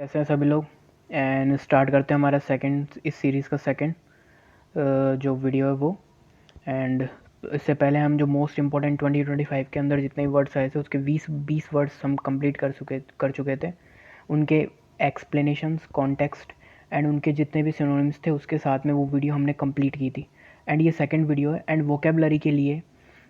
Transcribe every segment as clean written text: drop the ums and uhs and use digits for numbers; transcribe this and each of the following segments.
कैसे हैं सभी लोग। एंड स्टार्ट करते हैं हमारा सेकंड, इस सीरीज़ का सेकंड जो वीडियो है वो। एंड इससे पहले हम जो मोस्ट इम्पोर्टेंट 2025 के अंदर जितने वर्ड्स आए थे उसके 20 वर्ड्स हम कंप्लीट कर चुके थे। उनके एक्सप्लेनेशंस, कॉन्टेक्स्ट एंड उनके जितने भी सिनोनिम्स थे उसके साथ में वो वीडियो हमने कंप्लीट की थी। एंड ये सेकंड वीडियो है। एंड वोकेबलरी के लिए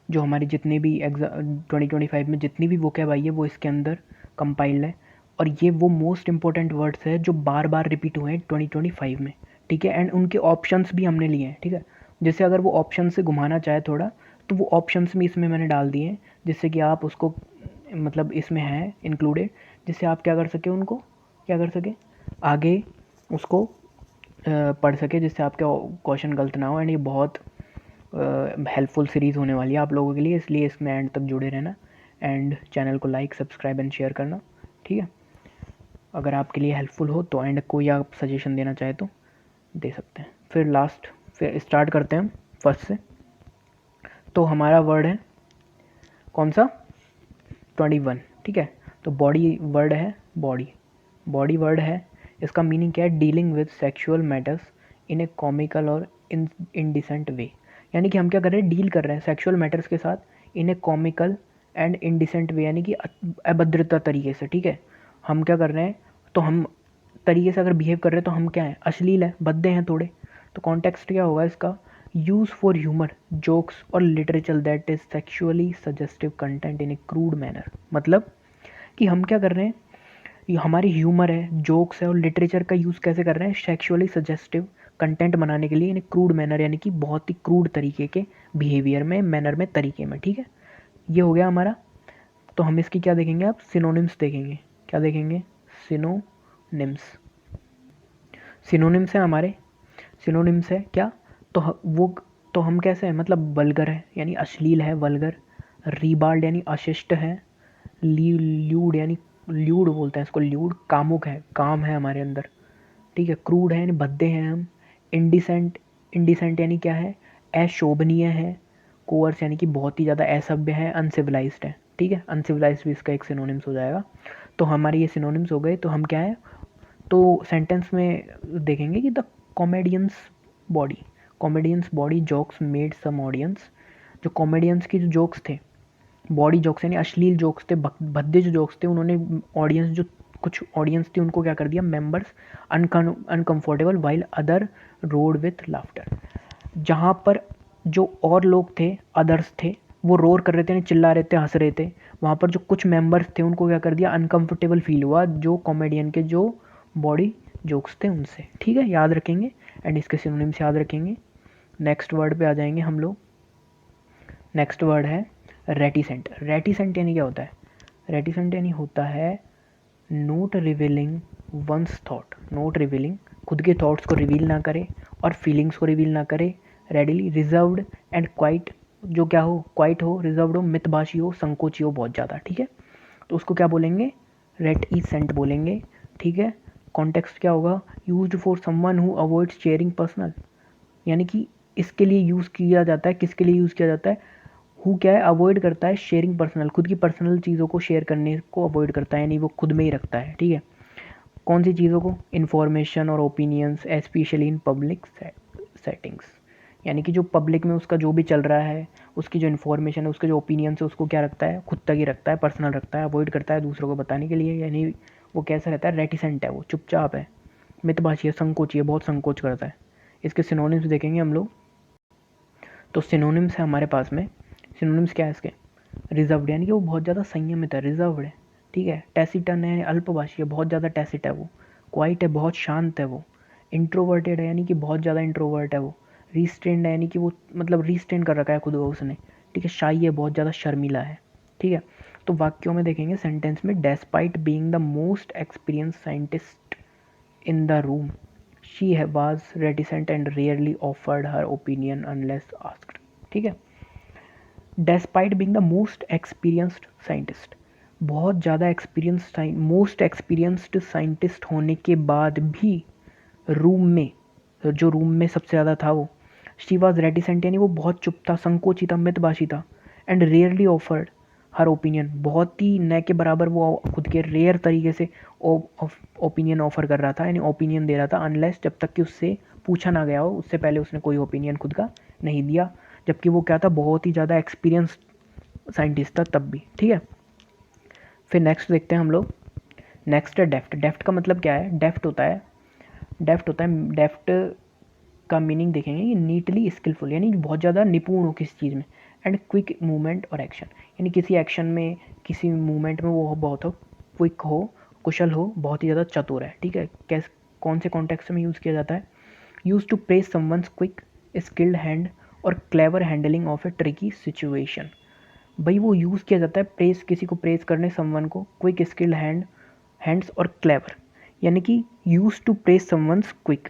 जो हमारी जितने भी 2025 में जितनी भी वोकेब आई है वो इसके अंदर कंपाइल्ड है। और ये वो मोस्ट इंपॉर्टेंट वर्ड्स है जो बार बार रिपीट हुए हैं 2025 में। ठीक है। एंड उनके ऑप्शंस भी हमने लिए हैं। ठीक है। जैसे अगर वो ऑप्शन से घुमाना चाहे थोड़ा तो वो ऑप्शंस भी इसमें मैंने डाल दिए हैं, जिससे कि आप उसको मतलब इसमें है इंक्लूडेड, जिससे आप क्या कर सके, उनको क्या कर सके, आगे उसको पढ़ सके, जिससे आपका क्वेश्चन गलत ना हो। एंड ये बहुत हेल्पफुल सीरीज़ होने वाली है आप लोगों के लिए, इसलिए इसमें एंड तक जुड़े रहना। एंड चैनल को लाइक, सब्सक्राइब एंड शेयर करना। ठीक है। अगर आपके लिए हेल्पफुल हो तो एंड कोई आप सजेशन देना चाहे तो दे सकते हैं। फिर स्टार्ट करते हैं हम फर्स्ट से। तो हमारा वर्ड है कौन सा, 21। ठीक है। तो बॉडी वर्ड है, बॉडी वर्ड है। इसका मीनिंग क्या है, dealing with sexual matters in A comical और इनडिसेंट वे। यानी कि हम क्या कर रहे हैं, डील कर रहे हैं सेक्सुअल मैटर्स के साथ इन ए कॉमिकल एंड इनडिसेंट वे, यानी कि अभद्रता तरीके से। ठीक है। हम क्या कर रहे हैं, तो हम तरीके से अगर बिहेव कर रहे हैं तो हम क्या हैं, अश्लील है, भद्दे हैं थोड़े। तो कॉन्टेक्स्ट क्या होगा इसका, यूज फॉर ह्यूमर, जोक्स और literature that is sexually suggestive content in A crude manner. मतलब कि हम क्या कर रहे हैं, ये हमारी ह्यूमर है, जोक्स है और लिटरेचर का यूज़ कैसे कर रहे हैं, सेक्सुअली सजेस्टिव कंटेंट बनाने के लिए इन क्रूड मैनर, यानी कि बहुत ही क्रूड तरीके के बिहेवियर में, मैनर में, तरीके में। ठीक है। ये हो गया हमारा। तो हम इसकी क्या देखेंगे, आप सिनोनिम्स देखेंगे। क्या देखेंगे, सिनोनिम्स। सिनोनिम्स है हमारे, सिनोनिम्स है क्या, तो वो तो हम कैसे हैं, मतलब वल्गर है यानी अश्लील है, वल्गर। रीबाल्ड यानी अशिष्ट है। ल्यूड यानी, ल्यूड बोलते हैं इसको, ल्यूड, कामुक है, काम है हमारे अंदर। ठीक है। क्रूड है यानी भद्दे हैं हम। इंडिसेंट, इंडिसेंट यानी क्या है, अशोभनीय है। कोअर्स यानी कि बहुत ही ज़्यादा असभ्य है, अनसिविलाइज्ड है। ठीक है। अनसिविलाइज्ड भी इसका एक सिनोनिम्स हो जाएगा। तो हमारे ये सिनोनिम्स हो गए। तो हम क्या है, तो सेंटेंस में देखेंगे कि the comedian's bawdy, comedian's bawdy jokes made some audience. जो कॉमेडियंस की जो जोक्स थे, बॉडी जोक्स यानी अश्लील जोक्स थे, भद्दे जो जोक्स थे, उन्होंने ऑडियंस, जो कुछ ऑडियंस थी उनको क्या कर दिया, members uncomfortable while other road with laughter. जहाँ पर जो और लोग थे, अदर्स थे, वो रोर कर रहे थे, चिल्ला रहे थे, हंस रहे थे, वहाँ पर जो कुछ मेंबर्स थे उनको क्या कर दिया, अनकंफर्टेबल फील हुआ जो कॉमेडियन के जो बॉडी जोक्स थे उनसे। ठीक है। याद रखेंगे एंड इसके सिनोनिम्स याद रखेंगे। नेक्स्ट वर्ड पे आ जाएंगे हम लोग। नेक्स्ट वर्ड है रेटिसेंट। रेटिसेंट यानी क्या होता है, रेटिसेंट यानी होता है not revealing one's thought, not revealing, खुद के थॉट्स को रिवील ना करे और फीलिंग्स को रिवील ना करे। रेडिली, रिजर्व्ड एंड क्वाइट, जो क्या हो, क्वाइट हो, रिजर्व्ड हो, मितभाषी हो, संकोची हो बहुत ज़्यादा। ठीक है। तो उसको क्या बोलेंगे, रेटिसेंट बोलेंगे। ठीक है। कॉन्टेक्स्ट क्या होगा, used for someone who avoids sharing personal, यानी कि इसके लिए यूज़ किया जाता है, किसके लिए यूज़ किया जाता है, हु क्या है, अवॉइड करता है शेयरिंग पर्सनल, खुद की पर्सनल चीज़ों को शेयर करने को अवॉइड करता है, यानी वो खुद में ही रखता है। ठीक है। कौन सी चीज़ों को, इन्फॉर्मेशन और opinions, specially in public settings, यानी कि जो पब्लिक में उसका जो भी चल रहा है, उसकी जो इन्फॉर्मेशन है, उसके जो ओपिनियंस है, उसको क्या रखता है, खुद तक ही रखता है, पर्सनल रखता है, अवॉइड करता है दूसरों को बताने के लिए। यानी वो कैसा रहता है, रेटिसेंट है, वो चुपचाप है, मितभाषी है, संकोची है, बहुत संकोच करता है। इसके सिनोनिम्स देखेंगे हम लोग। तो सिनोनिम्स है हमारे पास में। सिनोनिम्स क्या है इसके, रिजर्व्ड यानी कि वो बहुत ज़्यादा संयमित है, रिजर्व्ड है। ठीक है। टैसिटन है, अल्पभाषी है, बहुत ज़्यादा टैसिट है वो। क्वाइट है, बहुत शांत है वो। इंट्रोवर्टेड है यानी कि बहुत ज़्यादा इंट्रोवर्ट है वो। रिस्ट्रेंड है यानी कि वो मतलब रिस्ट्रेन कर रखा है खुद को उसने। ठीक है। शाई है, बहुत ज़्यादा शर्मिला है। ठीक है। तो वाक्यों में देखेंगे, सेंटेंस में, despite being the most experience scientist in the room, she was reticent and rarely offered her opinion unless asked. ठीक है। Despite being the most experienced scientist, बहुत ज़्यादा एक्सपीरियंस, मोस्ट एक्सपीरियंस्ड साइंटिस्ट होने के बाद भी रूम में, जो रूम में सबसे ज़्यादा था वो, शी वॉज रेटिसेंट यानी वो बहुत चुप था, संकोची था, मितभाषी था। And rarely offered her opinion बहुत ही न के बराबर वो खुद के रेयर तरीके से ओपिनियन ऑफर कर रहा था, यानी ओपिनियन दे रहा था, अनलेस जब तक कि उससे पूछा ना गया हो, उससे पहले उसने कोई ओपिनियन खुद का नहीं दिया, जबकि वो क्या था, बहुत ही ज़्यादा एक्सपीरियंस साइंटिस्ट था तब भी। ठीक है, फिर नेक्स्ट देखते हैं हम लोग। नेक्स्ट है डेफ्ट। डेफ्ट का मतलब क्या है? डेफ्ट होता है डेफ्ट का मीनिंग देखेंगे कि नीटली स्किलफुल, यानी बहुत ज़्यादा निपुण हो किसी चीज़ में, एंड क्विक मूवमेंट और एक्शन, यानी किसी एक्शन में, किसी मूवमेंट में वो बहुत हो क्विक हो, कुशल हो, बहुत ही ज़्यादा चतुर है। ठीक है, कैसे, कौन से कॉन्टेक्स्ट में यूज़ किया जाता है? Use to praise someone's quick skilled hand और clever handling of a tricky situation. भाई वो यूज़ किया जाता है प्रेज, किसी को प्रेज करने, समवन को, क्विक स्किल्ड हैंड्स और क्लेवर, यानी कि use to praise someone's quick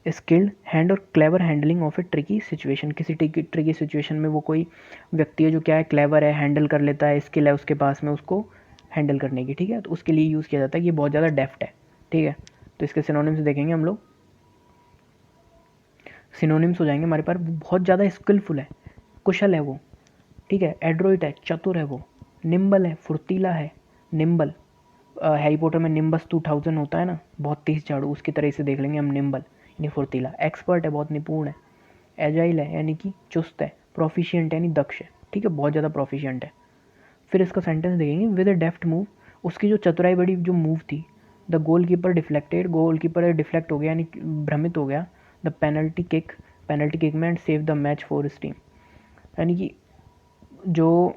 skilled hand और clever handling of a tricky situation. किसी ट्रिकी सिचुएशन में वो कोई व्यक्ति है जो क्या है, क्लेवर है, हैंडल कर लेता है, स्किल है उसके पास में उसको हैंडल करने की। ठीक है, तो उसके लिए यूज़ किया जाता है, ये बहुत ज़्यादा डेफ्ट है। ठीक है, तो इसके सिनोनिम्स देखेंगे हम लोग। सिनोनिम्स हो जाएंगे हमारे पास, बहुत ज़्यादा स्किलफुल है, कुशल है वो। ठीक है, एड्रोइट है, चतुर है वो। निम्बल है, फुर्तीला है। निम्बल, हैरी पॉटर में निम्बस 2000 होता है ना, बहुत तेज झाड़ू, उसकी तरह से देख लेंगे हम निम्बल, यानी फुर्तीला। एक्सपर्ट है, बहुत निपुण है। एजाइल है, यानी कि चुस्त है। प्रोफिशिएंट यानी दक्ष है। ठीक है, बहुत ज़्यादा प्रोफिशिएंट है। फिर इसका सेंटेंस देखेंगे, विद अ डेफ्ट मूव, उसकी जो चतुराई बड़ी जो मूव थी, the goal keeper deflected, goal keeper deflect हो गया यानी भ्रमित हो गया, द पेनल्टी किक में, and save the match for his team, यानी कि जो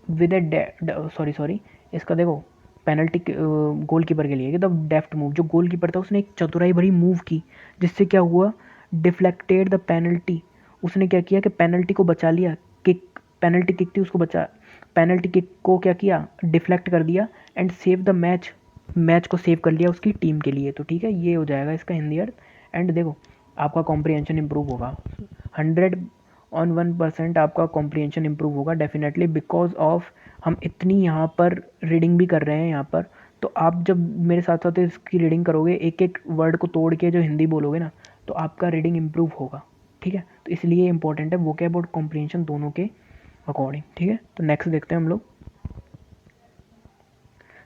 विद ए सॉरी इसका देखो, पेनल्टी गोल कीपर के लिए द डेफ्ट मूव, जो गोल कीपर था उसने एक चतुराई भरी मूव की, जिससे क्या हुआ, डिफ्लेक्टेड द पेनल्टी, उसने क्या किया कि पेनल्टी को बचा लिया, किक, पेनल्टी किक थी उसको बचा, पेनल्टी किक को क्या किया, डिफ्लेक्ट कर दिया, एंड सेव द मैच को सेव कर लिया उसकी टीम के लिए। तो ठीक है, ये हो जाएगा इसका हिंदी अर्थ। एंड देखो, आपका कॉम्प्रिहेंशन इंप्रूव होगा, 100 आपका कॉम्प्रिहेंशन इंप्रूव होगा डेफिनेटली, बिकॉज ऑफ हम इतनी यहाँ पर रीडिंग भी कर रहे हैं यहाँ पर। तो आप जब मेरे साथ साथ इसकी रीडिंग करोगे, एक एक वर्ड को तोड़ के जो हिंदी बोलोगे ना, तो आपका रीडिंग इंप्रूव होगा। ठीक है, तो इसलिए इंपॉर्टेंट है वोकैब और कॉम्प्रिहेंशन दोनों के अकॉर्डिंग। ठीक है, तो नेक्स्ट देखते हैं हम लोग।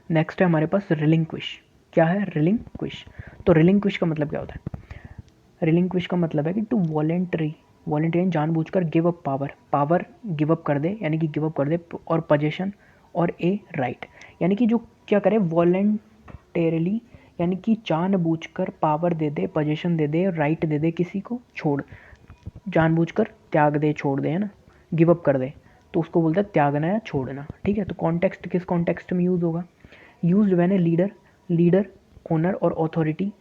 नेक्स्ट है हमारे पास रिलिंक्विश। क्या है रिलिंक्विश? तो रिलिंक्विश का मतलब क्या होता है? रिलिंक्विश का मतलब है कि टू वॉलेंटरी जानबूझकर give up power give up कर दे, यानी कि गिव अप कर दे, और पोजीशन और ए राइट, यानी कि जो क्या करे, वॉलेंटरली, यानी कि जानबूझकर पावर दे दे, पोजीशन दे दे, राइट दे दे, किसी को छोड़, जानबूझकर त्याग दे, छोड़ दे, है ना, गिव अप कर दे, तो उसको बोलता है त्यागना या छोड़ना। ठीक है, तो कॉन्टेक्स्ट किस कॉन्टेक्स्ट में यूज़ होगा? Use when a leader owner और अथॉरिटी,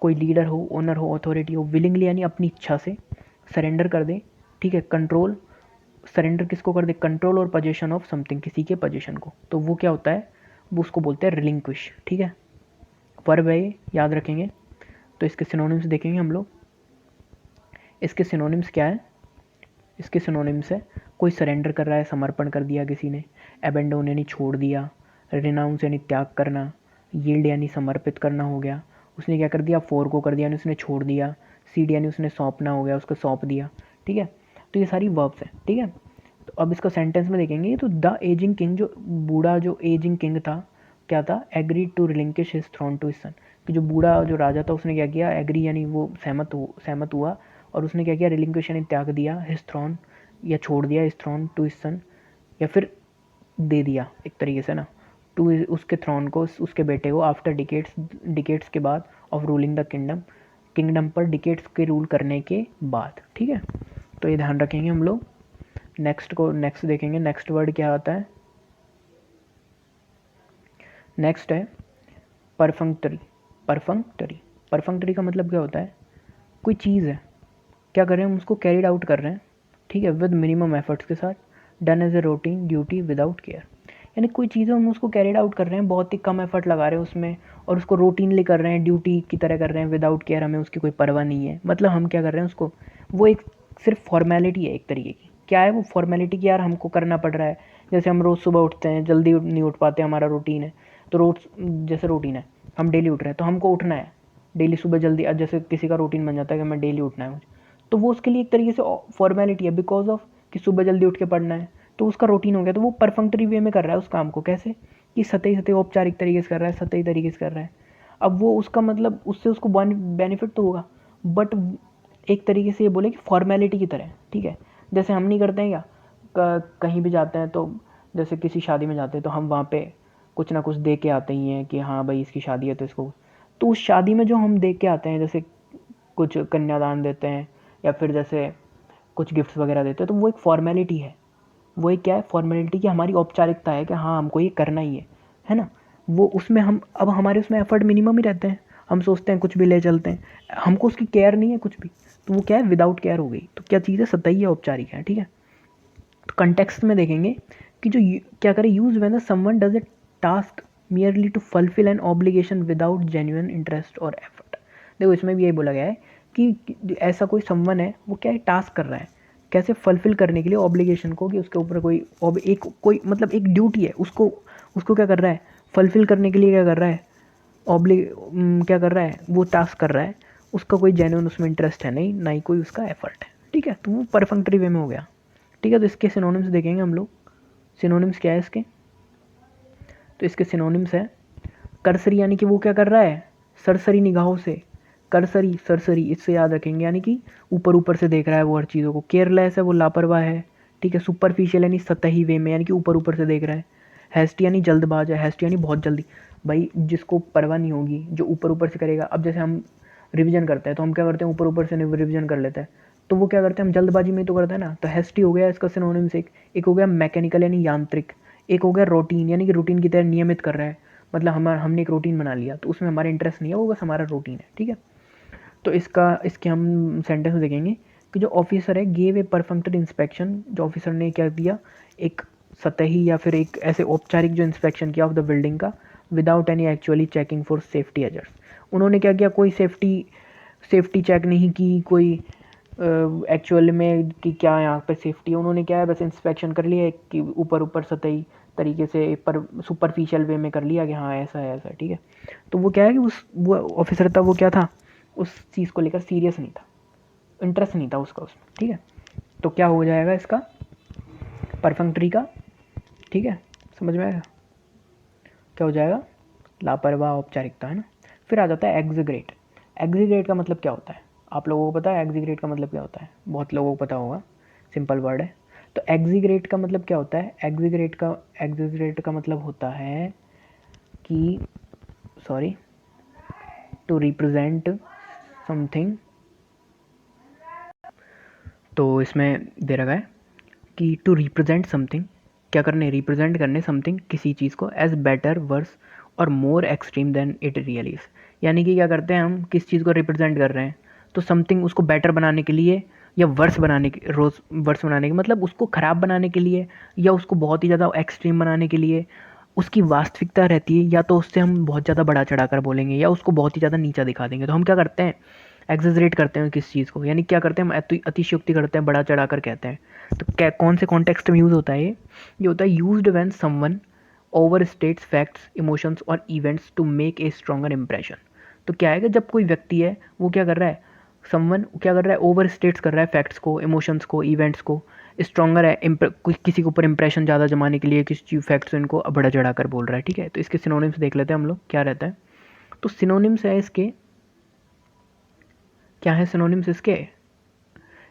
कोई लीडर हो, ओनर हो, अथॉरिटी हो, विलिंगली यानी अपनी इच्छा से सरेंडर कर दे। ठीक है, कंट्रोल, सरेंडर किसको कर दे, कंट्रोल और पोजीशन ऑफ समथिंग, किसी के पोजीशन को, तो वो क्या होता है, वो उसको बोलते हैं रिलिंक्विश। ठीक है, वर्ब है, याद रखेंगे। तो इसके सिनोनिम्स देखेंगे हम लोग। इसके सिनोनिम्स क्या है? इसके सिनोनिम्स है, कोई सरेंडर कर रहा है, समर्पण कर दिया किसी ने, एबेंडोन यानी छोड़ दिया, रिनाउंस यानी त्याग करना, यील्ड यानी समर्पित करना हो गया, उसने क्या कर दिया, फोर को कर दिया यानी उसने छोड़ दिया, सीड यानी उसने सौंपना हो गया, उसको सौंप दिया। ठीक है, तो ये सारी वर्ब्स हैं। ठीक है, तो अब इसका सेंटेंस में देखेंगे, तो द एजिंग किंग, जो बूढ़ा जो एजिंग किंग था, क्या था, agree to relinquish his throne to his son, कि जो बूढ़ा जो राजा था उसने क्या किया, एग्री यानी वो सहमत हुआ, और उसने क्या किया, रिलिंक्विश यानी त्याग दिया, हिज थ्रोन या छोड़ दिया, his throne to his son, या फिर दे दिया एक तरीके से ना, टू उसके थ्रोन को, उसके बेटे को, आफ्टर डिकेट्स के बाद, ऑफ रूलिंग द किंगडम पर डिकेट्स के रूल करने के बाद। ठीक है, तो ये ध्यान रखेंगे हम लोग। नेक्स्ट देखेंगे, नेक्स्ट वर्ड क्या आता है? नेक्स्ट है परफंक्टरी। परफंक्टरी का मतलब क्या होता है? कोई चीज़ है, क्या कर रहे हैं हम, उसको कैरिड आउट कर रहे हैं। ठीक है, विद मिनिमम एफर्ट्स के साथ, done as a routine duty without care, यानी कोई चीज़ हम उसको कैरिड आउट कर रहे हैं, बहुत ही कम एफर्ट लगा रहे हैं उसमें, और उसको रूटीनली कर रहे हैं, ड्यूटी की तरह कर रहे हैं, विदाउट केयर, हमें उसकी कोई परवाह नहीं है। मतलब हम क्या कर रहे हैं उसको, वो एक सिर्फ फॉर्मेलिटी है एक तरीके की। क्या है वो फॉर्मेलिटी की, यार हमको करना पड़ रहा है। जैसे हम रोज़ सुबह उठते हैं, जल्दी नहीं उठ पाते, हमारा रूटीन है, तो रोज़ जैसे रूटीन है, हम डेली उठ रहे हैं, तो हमको उठना है डेली सुबह जल्दी। जैसे किसी का रूटीन बन जाता है कि मैं डेली उठना है मुझे, तो वो उसके लिए एक तरीके से फॉर्मेलिटी है, बिकॉज ऑफ कि सुबह जल्दी उठ के पढ़ना है, तो उसका रूटीन हो गया। तो वो परफंक्टरी वे में कर रहा है उस काम को, कैसे कि सतही सतही औपचारिक तरीके से कर रहा है, सतही तरीके से कर रहा है। अब वो उसका मतलब उससे उसको बेनिफिट तो होगा, बट एक तरीके से ये बोले कि फॉर्मेलिटी की तरह, ठीक है। जैसे हम नहीं करते हैं क्या, कहीं भी जाते हैं तो जैसे किसी शादी में जाते हैं तो हम वहाँ पे कुछ ना कुछ दे के आते ही हैं कि हाँ भाई इसकी शादी है तो इसको, तो उस शादी में जो हम दे के आते हैं, जैसे कुछ कन्यादान देते हैं या फिर जैसे कुछ गिफ्ट्स वगैरह देते हैं, तो वो एक फॉर्मेलिटी है। वो एक क्या है, फॉर्मेलिटी की हमारी औपचारिकता है कि हाँ हमको ये करना ही है ना। वो उसमें हम अब हमारे उसमें एफर्ट मिनिमम ही रहते हैं, हम सोचते हैं कुछ भी ले चलते हैं, हमको उसकी केयर नहीं है कुछ भी, तो वो क्या है, विदाउट केयर हो गई। तो क्या चीज़ है, सतही है, औपचारिक है, ठीक है। तो कंटेक्स्ट में देखेंगे कि जो क्या करें, use when someone does a task merely to fulfil an obligation without genuine interest और एफर्ट। देखो इसमें भी यही बोला गया है कि ऐसा कोई समवन है, वो क्या है, टास्क कर रहा है कैसे फुलफिल करने के लिए ऑब्लिगेशन को, कि उसके ऊपर कोई एक कोई मतलब एक ड्यूटी है, उसको उसको क्या कर रहा है, फुलफिल करने के लिए क्या कर रहा है, क्या कर रहा है, वो टास्क कर रहा है, उसका कोई जेन्युइन उसमें इंटरेस्ट है नहीं, ना ही कोई उसका एफर्ट है, ठीक है। तो वो परफंक्टरी वे में हो गया, ठीक है। तो इसके सिनोनिम्स देखेंगे हम लोग। सिनोनिम्स क्या है इसके, तो इसके सिनोनिम्स है करसरी, यानी कि वो क्या कर रहा है, सरसरी निगाहों से, करसरी सरसरी, इससे याद रखेंगे, यानी कि ऊपर ऊपर से देख रहा है वो हर चीज़ों को। केयरलेस है, वो लापरवाह है, ठीक है। सुपरफिशियल यानी सतही वे में, यानी कि ऊपर ऊपर से देख रहा है। हैस्टी यानी जल्दबाज है, हैस्टी यानी बहुत जल्दी, भाई जिसको परवाह नहीं होगी, जो ऊपर ऊपर से करेगा। अब जैसे हम रिवीजन करते हैं तो हम क्या करते हैं, ऊपर ऊपर से रिवीजन कर लेते हैं, तो वो क्या करते हैं, हम जल्दबाजी में तो करते हैं ना। तो हैस्टी हो गया इसका सिनोनिम्स, एक हो गया मैकेनिकल यानी यांत्रिक, एक हो गया रूटीन यानी कि रूटीन की तरह नियमित कर रहा है, मतलब हमने एक रूटीन बना लिया तो उसमें हमारा इंटरेस्ट नहीं है, वो बस हमारा रूटीन है, ठीक है। तो इसके हम सेंटेंस देखेंगे कि जो ऑफिसर है गेव ए परफंक्टेड इंस्पेक्शन, जो ऑफिसर ने क्या दिया, एक सतही या फिर एक ऐसे औपचारिक जो इंस्पेक्शन किया ऑफ द बिल्डिंग का, without any actually checking for safety agers. उन्होंने क्या किया, कोई सेफ्टी चेक नहीं की, कोई एक्चुअल में कि क्या यहाँ पर सेफ्टी है, उन्होंने क्या है बस इंस्पेक्शन कर लिया कि ऊपर ऊपर सतही तरीके से, पर सुपरफिशियल वे में कर लिया कि हाँ ऐसा है ऐसा है, ठीक है। तो वो क्या है कि वो ऑफिसर था, वो क्या था, उस चीज़ को लेकर सीरियस नहीं था, इंटरेस्ट नहीं था उसका उसमें, ठीक है। तो क्या हो जाएगा इसका परफंक्टरी का, ठीक है, समझ में आएगा क्या हो जाएगा, लापरवाह औपचारिकता, है ना। फिर आ जाता है एग्जीग्रेट। एग्जीग्रेट का मतलब क्या होता है, आप लोगों को पता है एग्जीग्रेट का मतलब क्या होता है, बहुत लोगों को पता होगा, सिंपल वर्ड है। तो एग्जीग्रेट का मतलब क्या होता है, एग्जीग्रेट का मतलब होता है कि सॉरी, टू रिप्रेजेंट समथिंग। तो इसमें दे रखा है कि टू रिप्रेजेंट समथिंग, क्या करने, रिप्रेजेंट करने समथिंग, किसी चीज़ को, एज बेटर वर्स और more extreme than it really is. यानी कि क्या करते हैं, हम किस चीज़ को रिप्रेजेंट कर रहे हैं, तो समथिंग उसको बेटर बनाने के लिए, या वर्स बनाने के, रोज वर्स बनाने के मतलब उसको ख़राब बनाने के लिए, या उसको बहुत ही ज़्यादा एक्सट्रीम बनाने के लिए, उसकी वास्तविकता रहती है, या तो उससे हम बहुत ज़्यादा बढ़ा चढ़ा कर बोलेंगे, या उसको बहुत ही ज़्यादा नीचा दिखा देंगे। तो हम क्या करते हैं, एग्जेजरेट करते हैं किस चीज़ को, यानी क्या करते हैं, हम अतिशयोक्ति करते हैं, बढ़ा चढ़ा कर कहते हैं। तो क्या, कौन से कॉन्टेक्स्ट में यूज़ होता है ये होता है used when someone overstates facts emotions और events to make a stronger impression. तो क्या है कि जब कोई व्यक्ति है वो क्या कर रहा है, समवन क्या कर रहा है, ओवर स्टेट्स कर रहा है फैक्ट्स को, इमोशंस को, इवेंट्स को, स्ट्रॉन्गर है किसी के ऊपर इंप्रेशन ज़्यादा जमाने के लिए किसी चीज फैक्ट्स इनको बढ़ा चढ़ा कर बोल रहा है, ठीक है। तो इसके सिनोनिम्स देख लेते हैं हम लोग क्या रहता है। तो सिनोनिम्स है इसके, क्या है सिनोनिम्स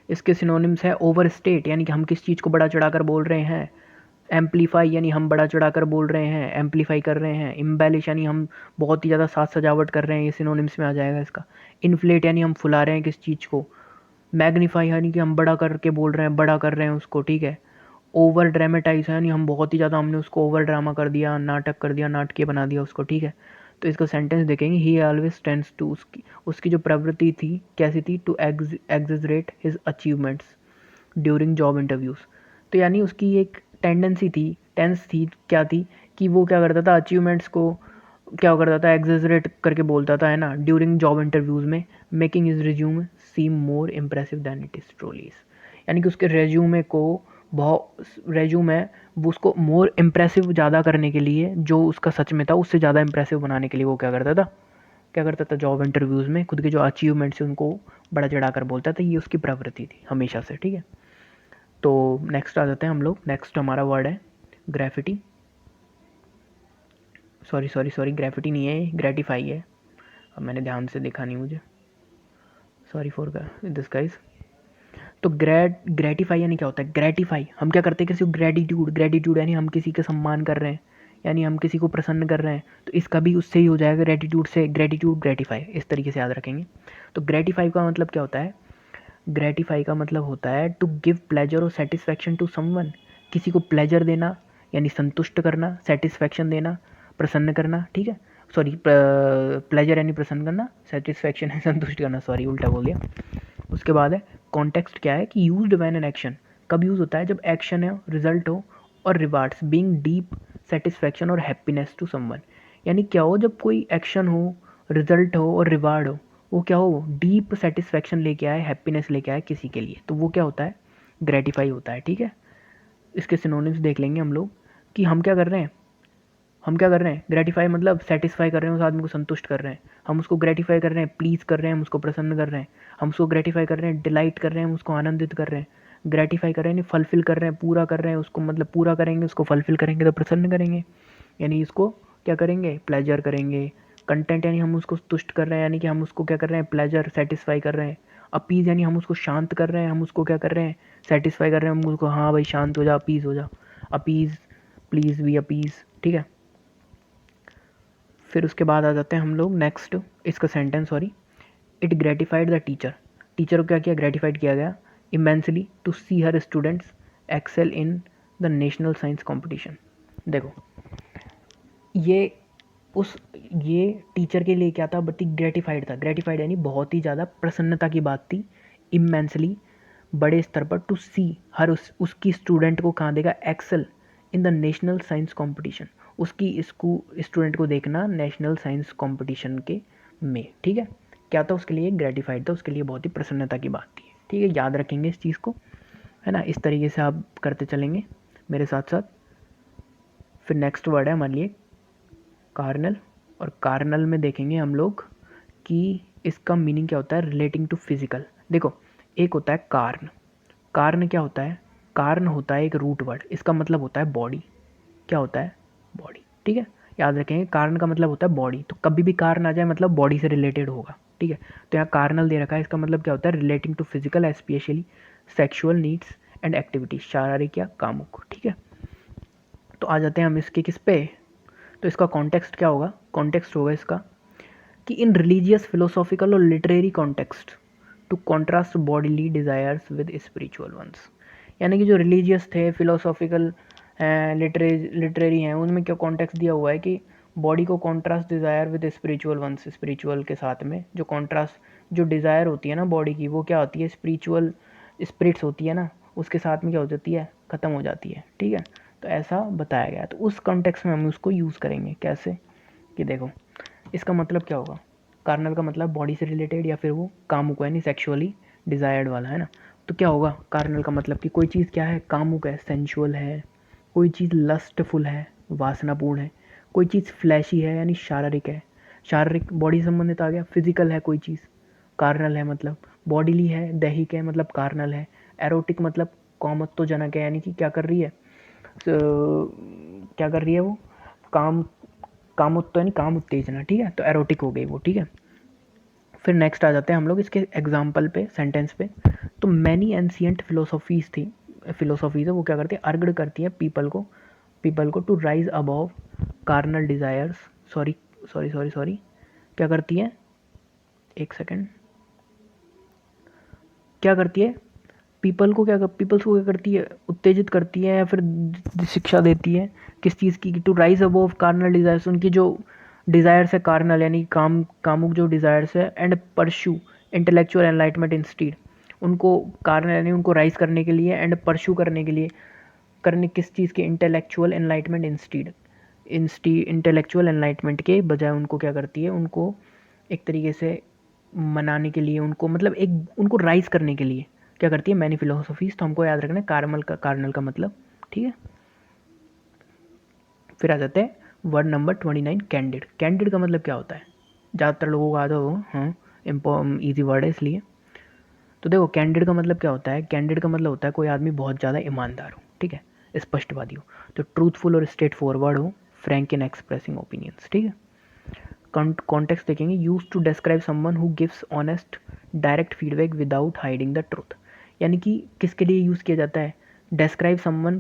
इसके सिनोनिम्स है ओवर स्टेट, यानी कि हम किस चीज़ को बड़ा चढ़ाकर बोल रहे हैं, एम्पलीफाई यानी हम बड़ा चढ़ाकर बोल रहे हैं, एम्पलीफाई कर रहे हैं, इम्बेलिश यानी हम बहुत ही ज़्यादा साज सजावट कर रहे हैं, ये सिनोनिम्स में आ जाएगा इसका। इन्फ्लेट यानी हम फुला रहे हैं किस चीज़ को, मैग्नीफाई यानी कि हम बड़ा करके बोल रहे हैं, बड़ा कर रहे हैं उसको, ठीक है। ओवर ड्रामेटाइज यानी हम बहुत ही ज़्यादा हमने उसको ओवर ड्रामा कर दिया, नाटक कर दिया, नाटकीय बना दिया उसको, ठीक है। तो इसका सेंटेंस देखेंगे, ही ऑलवेज टेंड्स टू, उसकी जो प्रवृत्ति थी कैसी थी, to exaggerate his achievements during job interviews. तो यानी उसकी एक टेंडेंसी थी, टेंस थी, क्या थी, कि वो क्या करता था, अचीवमेंट्स को क्या करता था, एग्जेजरेट करके बोलता था, है ना, ड्यूरिंग जॉब इंटरव्यूज़ में, making his resume seem more impressive than it is truly. यानी कि उसके रेज्यूमे को बहुत, रेज्यूम है वो उसको मोर इम्प्रेसिव ज़्यादा करने के लिए, जो उसका सच में था उससे ज़्यादा इम्प्रेसिव बनाने के लिए वो क्या करता था जॉब इंटरव्यूज़ में खुद के जो अचीवमेंट्स हैं उनको बड़ा चढ़ा कर बोलता था, ये उसकी प्रवृत्ति थी हमेशा से, ठीक है। तो नेक्स्ट आ जाते हैं हम लोग। नेक्स्ट हमारा वर्ड है ग्रेफिटी। सॉरी ग्रेफिटी नहीं है, ग्रेटिफाई है। अब मैंने ध्यान से देखा नहीं, मुझे सॉरी फॉर दिस गाइस। तो ग्रेटिफाई यानी क्या होता है? ग्रेटिफाई हम क्या करते हैं, किसी को ग्रेटिट्यूड यानी हम किसी का सम्मान कर रहे हैं, यानी हम किसी को प्रसन्न कर रहे हैं, तो इसका भी उससे ही हो जाएगा, ग्रेटिट्यूड से। ग्रेटिट्यूड ग्रेटिफाई, इस तरीके से याद रखेंगे। तो ग्रेटिफाई का मतलब क्या होता है? ग्रेटिफाई का मतलब होता है टू गिव प्लेजर और सेटिस्फैक्शन टू समवन। किसी को प्लेजर देना यानी संतुष्ट करना, सेटिस्फैक्शन देना प्रसन्न करना, ठीक है। सॉरी, प्लेजर यानी प्रसन्न करना, सेटिस्फैक्शन है संतुष्ट करना, सॉरी उल्टा बोल दिया। उसके बाद है कॉन्टेक्स्ट, क्या है कि यूज्ड व्हेन एन एक्शन, कब यूज़ होता है? जब एक्शन है, रिजल्ट हो और रिवार्ड्स बीइंग डीप सेटिस्फैक्शन और हैप्पीनेस टू समवन। यानी क्या हो, जब कोई एक्शन हो, रिजल्ट हो और रिवार्ड हो, वो क्या हो, डीप सेटिस्फैक्शन लेके आए, हैप्पीनेस लेके आए किसी के लिए, तो वो क्या होता है? ग्रेटिफाई होता है, ठीक है। इसके सिनोनिम्स देख लेंगे हम लोग कि हम क्या कर रहे हैं। हम क्या कर रहे हैं? ग्रेटिफाई मतलब सेटिस्फाई कर रहे हैं, उस आदमी को संतुष्ट कर रहे हैं, हम उसको ग्रेटिफाई कर रहे हैं, प्लीज़ कर रहे हैं, हम उसको प्रसन्न कर रहे हैं, हम उसको ग्रेटिफाई कर रहे हैं, डिलाइट कर रहे हैं, हम उसको आनंदित कर रहे हैं। ग्रेटिफाई कर रहे हैं, फुलफिल कर रहे हैं, पूरा कर रहे हैं उसको, मतलब पूरा करेंगे उसको, फुलफिल करेंगे तो प्रसन्न करेंगे, यानी इसको क्या करेंगे? प्लेजर करेंगे। कंटेंट यानी हम उसको तुष्ट कर रहे हैं, यानी कि हम उसको क्या कर रहे हैं? प्लेजर, सेटिस्फाई कर रहे हैं। अपीज़ यानी हम उसको शांत कर रहे हैं, हम उसको क्या कर रहे हैं? सेटिस्फाई कर रहे हैं, हम उसको हाँ भाई शांत हो जा, अपीज़ हो जा। अपीज़, प्लीज़ भी अपीज़, ठीक है। फिर उसके बाद आ जाते हैं हम लोग नेक्स्ट, इसका sentence, sorry. It gratified the teacher. Teacher को क्या किया? ग्रेटिफाइड किया गया immensely to see her students excel in the national science competition. देखो ये उस ये टीचर के लिए क्या था? बट ग्रेटिफाइड था। ग्रेटिफाइड यानी बहुत ही ज़्यादा प्रसन्नता की बात थी। इमेंसली बड़े स्तर पर, टू सी हर उसकी स्टूडेंट को कहाँ देगा? Excel in the national science competition. उसकी इसको स्टूडेंट को देखना नेशनल साइंस कंपटीशन के में, ठीक है। क्या था उसके लिए? ग्रेटिफाइड था, उसके लिए बहुत ही प्रसन्नता की बात थी, ठीक है। याद रखेंगे इस चीज़ को, है ना। इस तरीके से आप करते चलेंगे मेरे साथ साथ। फिर नेक्स्ट वर्ड है हमारे लिए कार्नल। और कार्नल में देखेंगे हम लोग कि इसका मीनिंग क्या होता है? Relating to physical. देखो एक होता है कार्न। कार्न क्या होता है? कार्न होता है एक रूट वर्ड, इसका मतलब होता है बॉडी। क्या होता है? बॉडी, ठीक है। याद रखेंगे कार्न का मतलब होता है बॉडी, तो कभी भी कार्न आ जाए मतलब बॉडी से रिलेटेड होगा, ठीक है। तो यहाँ कार्नल दे रखा है, इसका मतलब क्या होता है? Relating to physical, especially sexual needs and activities, शारीरिक या कामुक, ठीक है। तो आ जाते हैं हम इसके किस पे? तो इसका कॉन्टेक्स्ट क्या होगा? कॉन्टेक्स्ट होगा इसका कि इन रिलीजियस, फिलोसॉफिकल और literary context to contrast bodily desires with spiritual ones. यानी कि जो रिलीजियस थे, फिलोसॉफिकल हैं, लिटरेरी हैं, उनमें क्या कॉन्टेक्स्ट दिया हुआ है कि बॉडी को contrast desire with spiritual ones, spiritual के साथ में जो कॉन्ट्रास्ट, जो डिज़ायर होती है ना बॉडी की, वो क्या होती है? स्पिरिचुअल स्पिरिट्स होती है ना, उसके साथ में क्या हो जाती है? ख़त्म हो जाती है, ठीक है। तो ऐसा बताया गया है, तो उस कॉन्टेक्स्ट में हम उसको यूज़ करेंगे कैसे? कि देखो इसका मतलब क्या होगा? कार्नल का मतलब बॉडी से रिलेटेड या फिर वो कामुक यानी सेक्सुअली डिज़ायर्ड वाला, है ना। तो क्या होगा कार्नल का मतलब? कि कोई चीज़ क्या है? कामुक है, सेंशुअल है। कोई चीज़ लस्टफुल है, वासनापूर्ण है। कोई चीज़ फ्लैशी है यानी शारीरिक है, शारीरिक बॉडी से संबंधित आ गया। फिजिकल है कोई चीज़, कार्नल है मतलब। बॉडीली है, दैहिक है मतलब कार्नल है। एरोटिक मतलब कामत्वजनक है, यानी कि क्या कर रही है? क्या कर रही है वो? काम, कामोत्त यानी काम उत्तेजना, ठीक है। तो एरोटिक हो गई वो, ठीक है। फिर नेक्स्ट आ जाते हैं हम लोग इसके एग्जाम्पल पे, सेंटेंस पे। तो मैनी एंशियंट फिलोसॉफीज थी, फिलोसॉफीज है वो क्या करती है? अर्गड करती है पीपल को to rise above carnal desires. Sorry sorry sorry sorry क्या करती है? एक सेकेंड। क्या करती है? पीपल्स को क्या करती है? उत्तेजित करती है या फिर शिक्षा देती है किस चीज़ की? To rise above carnal desires, उनकी जो डिज़ायर्स है कार्नल यानी कामुक जो डिज़ायर्स है, and pursue intellectual enlightenment instead. उनको कार्नल यानी उनको राइज करने के लिए एंड परस्यू करने के लिए, करने किस चीज़ के? Intellectual enlightenment instead, intellectual enlightenment के बजाय उनको क्या करती है? उनको एक तरीके से मनाने के लिए, उनको मतलब एक उनको राइज करने के लिए क्या करती है? Many philosophies. तो हमको याद रखना है कार्नल का मतलब, ठीक है। फिर आ जाते हैं वर्ड नंबर 29 कैंडिड। कैंडिड का मतलब क्या होता है? ज़्यादातर लोगों को आता हो, हाँ ईजी वर्ड है इसलिए। तो देखो कैंडिड का मतलब क्या होता है, कैंडिड का मतलब होता है कोई आदमी बहुत ज़्यादा ईमानदार हो, ठीक है, स्पष्टवादी हो, तो ट्रूथफुल और स्ट्रेट फॉरवर्ड हो, फ्रैंक इन एक्सप्रेसिंग ओपिनियंस, ठीक है। कॉन्टेक्स्ट देखेंगे, use to describe someone who gives honest direct feedback without hiding the truth, यानी कि किसके लिए यूज़ किया जाता है, डिस्क्राइब समवन,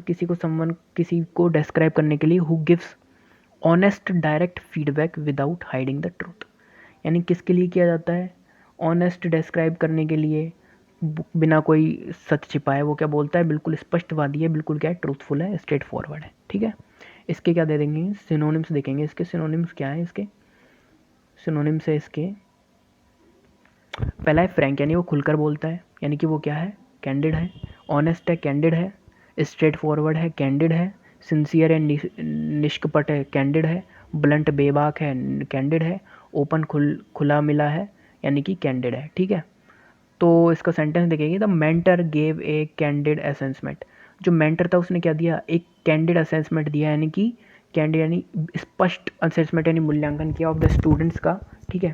किसी को डिस्क्राइब करने के लिए, who gives honest direct feedback without hiding the truth, यानी किसके लिए किया जाता है, ऑनेस्ट डिस्क्राइब करने के लिए, बिना कोई सच छिपाए। वो क्या बोलता है, बिल्कुल स्पष्टवादी है, बिल्कुल क्या है, ट्रूथफुल है, स्ट्रेट फॉरवर्ड है, ठीक है। इसके क्या दे देंगे, सिनोनिम्स देखेंगे। इसके सिनोनिम्स क्या है, इसके सिनोनिम्स है इसके, पहला है फ्रैंक, यानी वो खुलकर बोलता है, यानी कि वो क्या है, कैंडिड है। ऑनेस्ट है, कैंडिड है। स्ट्रेट फॉरवर्ड है, कैंडिड है। सिंसियर है, निष्कपट है, कैंडिड है। ब्लंट, बेबाक है, कैंडिड है। ओपन, खुला मिला है, यानी कि कैंडिड है, ठीक है। तो इसका सेंटेंस देखेंगे, the mentor gave a candid assessment, जो मेंटर था उसने क्या दिया, एक कैंडिड असेसमेंट दिया, यानी कि कैंडिड यानी स्पष्ट असेसमेंट यानी मूल्यांकन किया ऑफ द स्टूडेंट्स का, ठीक है।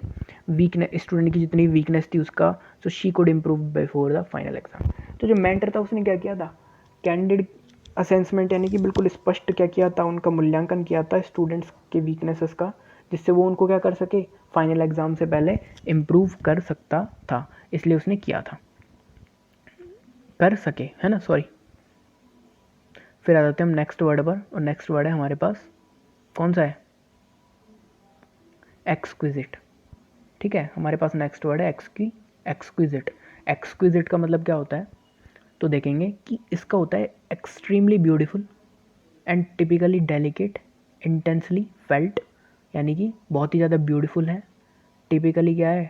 वीकनेस, स्टूडेंट की जितनी वीकनेस थी उसका, so she could improve before the final exam. तो जो मेंटर था उसने क्या किया था, कैंडिड असेसमेंट यानी कि बिल्कुल स्पष्ट क्या किया था, उनका मूल्यांकन किया था स्टूडेंट्स के वीकनेसेस का, जिससे वो उनको क्या कर सके, फाइनल एग्जाम से पहले इम्प्रूव कर सकता था, इसलिए उसने किया था, कर सके, है ना, सॉरी। फिर आ जाते हैं हम नेक्स्ट वर्ड पर, और नेक्स्ट वर्ड है हमारे पास कौन सा है, एक्सक्विजिट, ठीक है। हमारे पास नेक्स्ट वर्ड है एक्सक्विजिट। एक्सक्विजिट का मतलब क्या होता है, तो देखेंगे कि इसका होता है extremely beautiful and typically delicate, intensely felt, यानी कि बहुत ही ज़्यादा ब्यूटीफुल है, टिपिकली क्या है,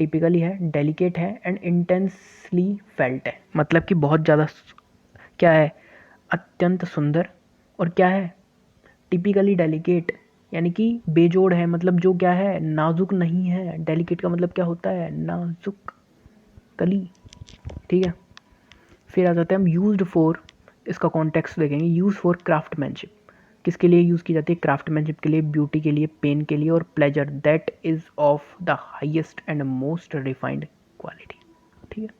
टिपिकली है, डेलिकेट है, एंड इंटेंसली फेल्ट है, मतलब कि बहुत ज़्यादा क्या है, अत्यंत सुंदर, और क्या है, टिपिकली डेलिकेट, यानी कि बेजोड़ है, मतलब जो क्या है, नाजुक नहीं है। डेलिकेट का मतलब क्या होता है, नाजुक कली, ठीक है। फिर आ जाते हैं हम यूज्ड फॉर, इसका कॉन्टेक्स्ट देखेंगे, यूज फॉर क्राफ्टमैनशिप, किसके लिए यूज़ की जाती है, क्राफ्टमैनशिप के लिए, ब्यूटी के लिए, पेन के लिए, और pleasure that is of the highest and most refined quality, ठीक है।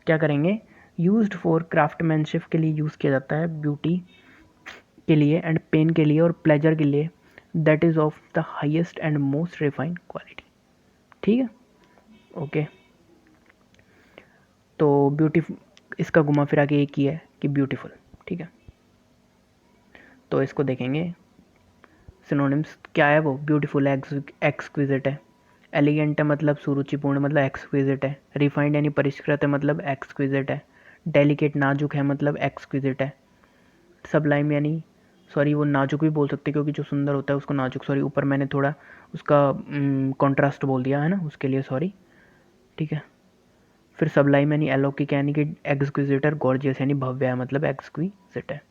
क्या करेंगे, यूज्ड फॉर क्राफ्टमैनशिप के लिए यूज़ किया जाता है, ब्यूटी के लिए एंड पेन के लिए और प्लेजर के लिए, that is of the highest and most refined quality, ठीक है, ओके। तो ब्यूटीफुल, इसका घुमा फिरा के एक ही है कि ब्यूटीफुल, ठीक है। तो इसको देखेंगे, सिनोनिम्स क्या है, वो ब्यूटीफुल है, एक्सक्विजिट है। एलिगेंट है मतलब सुरुचिपूर्ण, मतलब एक्सक्विजिट है। रिफाइंड यानी परिष्कृत है, मतलब एक्सक्विजिट है। डेलिकेट, नाजुक है, मतलब एक्सक्विजिट है। सबलाइम यानी, सॉरी वो नाजुक भी बोल सकते हैं क्योंकि जो सुंदर होता है उसको नाजुक, सॉरी ऊपर मैंने थोड़ा उसका कॉन्ट्रास्ट बोल दिया है ना, उसके लिए सॉरी, ठीक है। फिर सबलाइम यानी अलौकिक, यानी कि एक्सक्विजिटर, गॉर्जियस यानी भव्य है, मतलब एक्सक्विजिट है।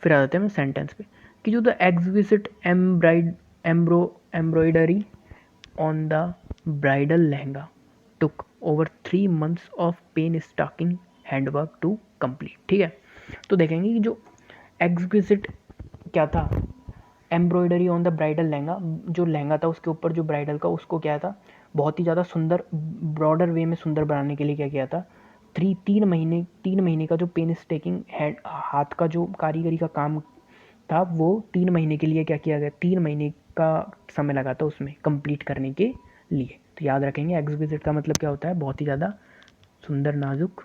फिर आ जाते हैं सेंटेंस पे, कि जो the exquisite embroidery on the bridal lehenga took over 3 months of painstaking handwork to complete, ठीक है। तो देखेंगे कि जो एक्सक्विजिट क्या था, embroidery on the bridal lehenga, जो लहंगा था उसके ऊपर जो ब्राइडल का, उसको क्या था, बहुत ही ज़्यादा सुंदर, ब्रॉडर वे में सुंदर बनाने के लिए क्या किया था, 3 महीने का जो पेन स्टेकिंग हैंड, हाथ का जो कारीगरी का काम था, वो 3 महीने के लिए क्या किया गया, 3 महीने का समय लगा था उसमें कंप्लीट करने के लिए। तो याद रखेंगे, एक्सक्विजिट का मतलब क्या होता है, बहुत ही ज़्यादा सुंदर, नाजुक।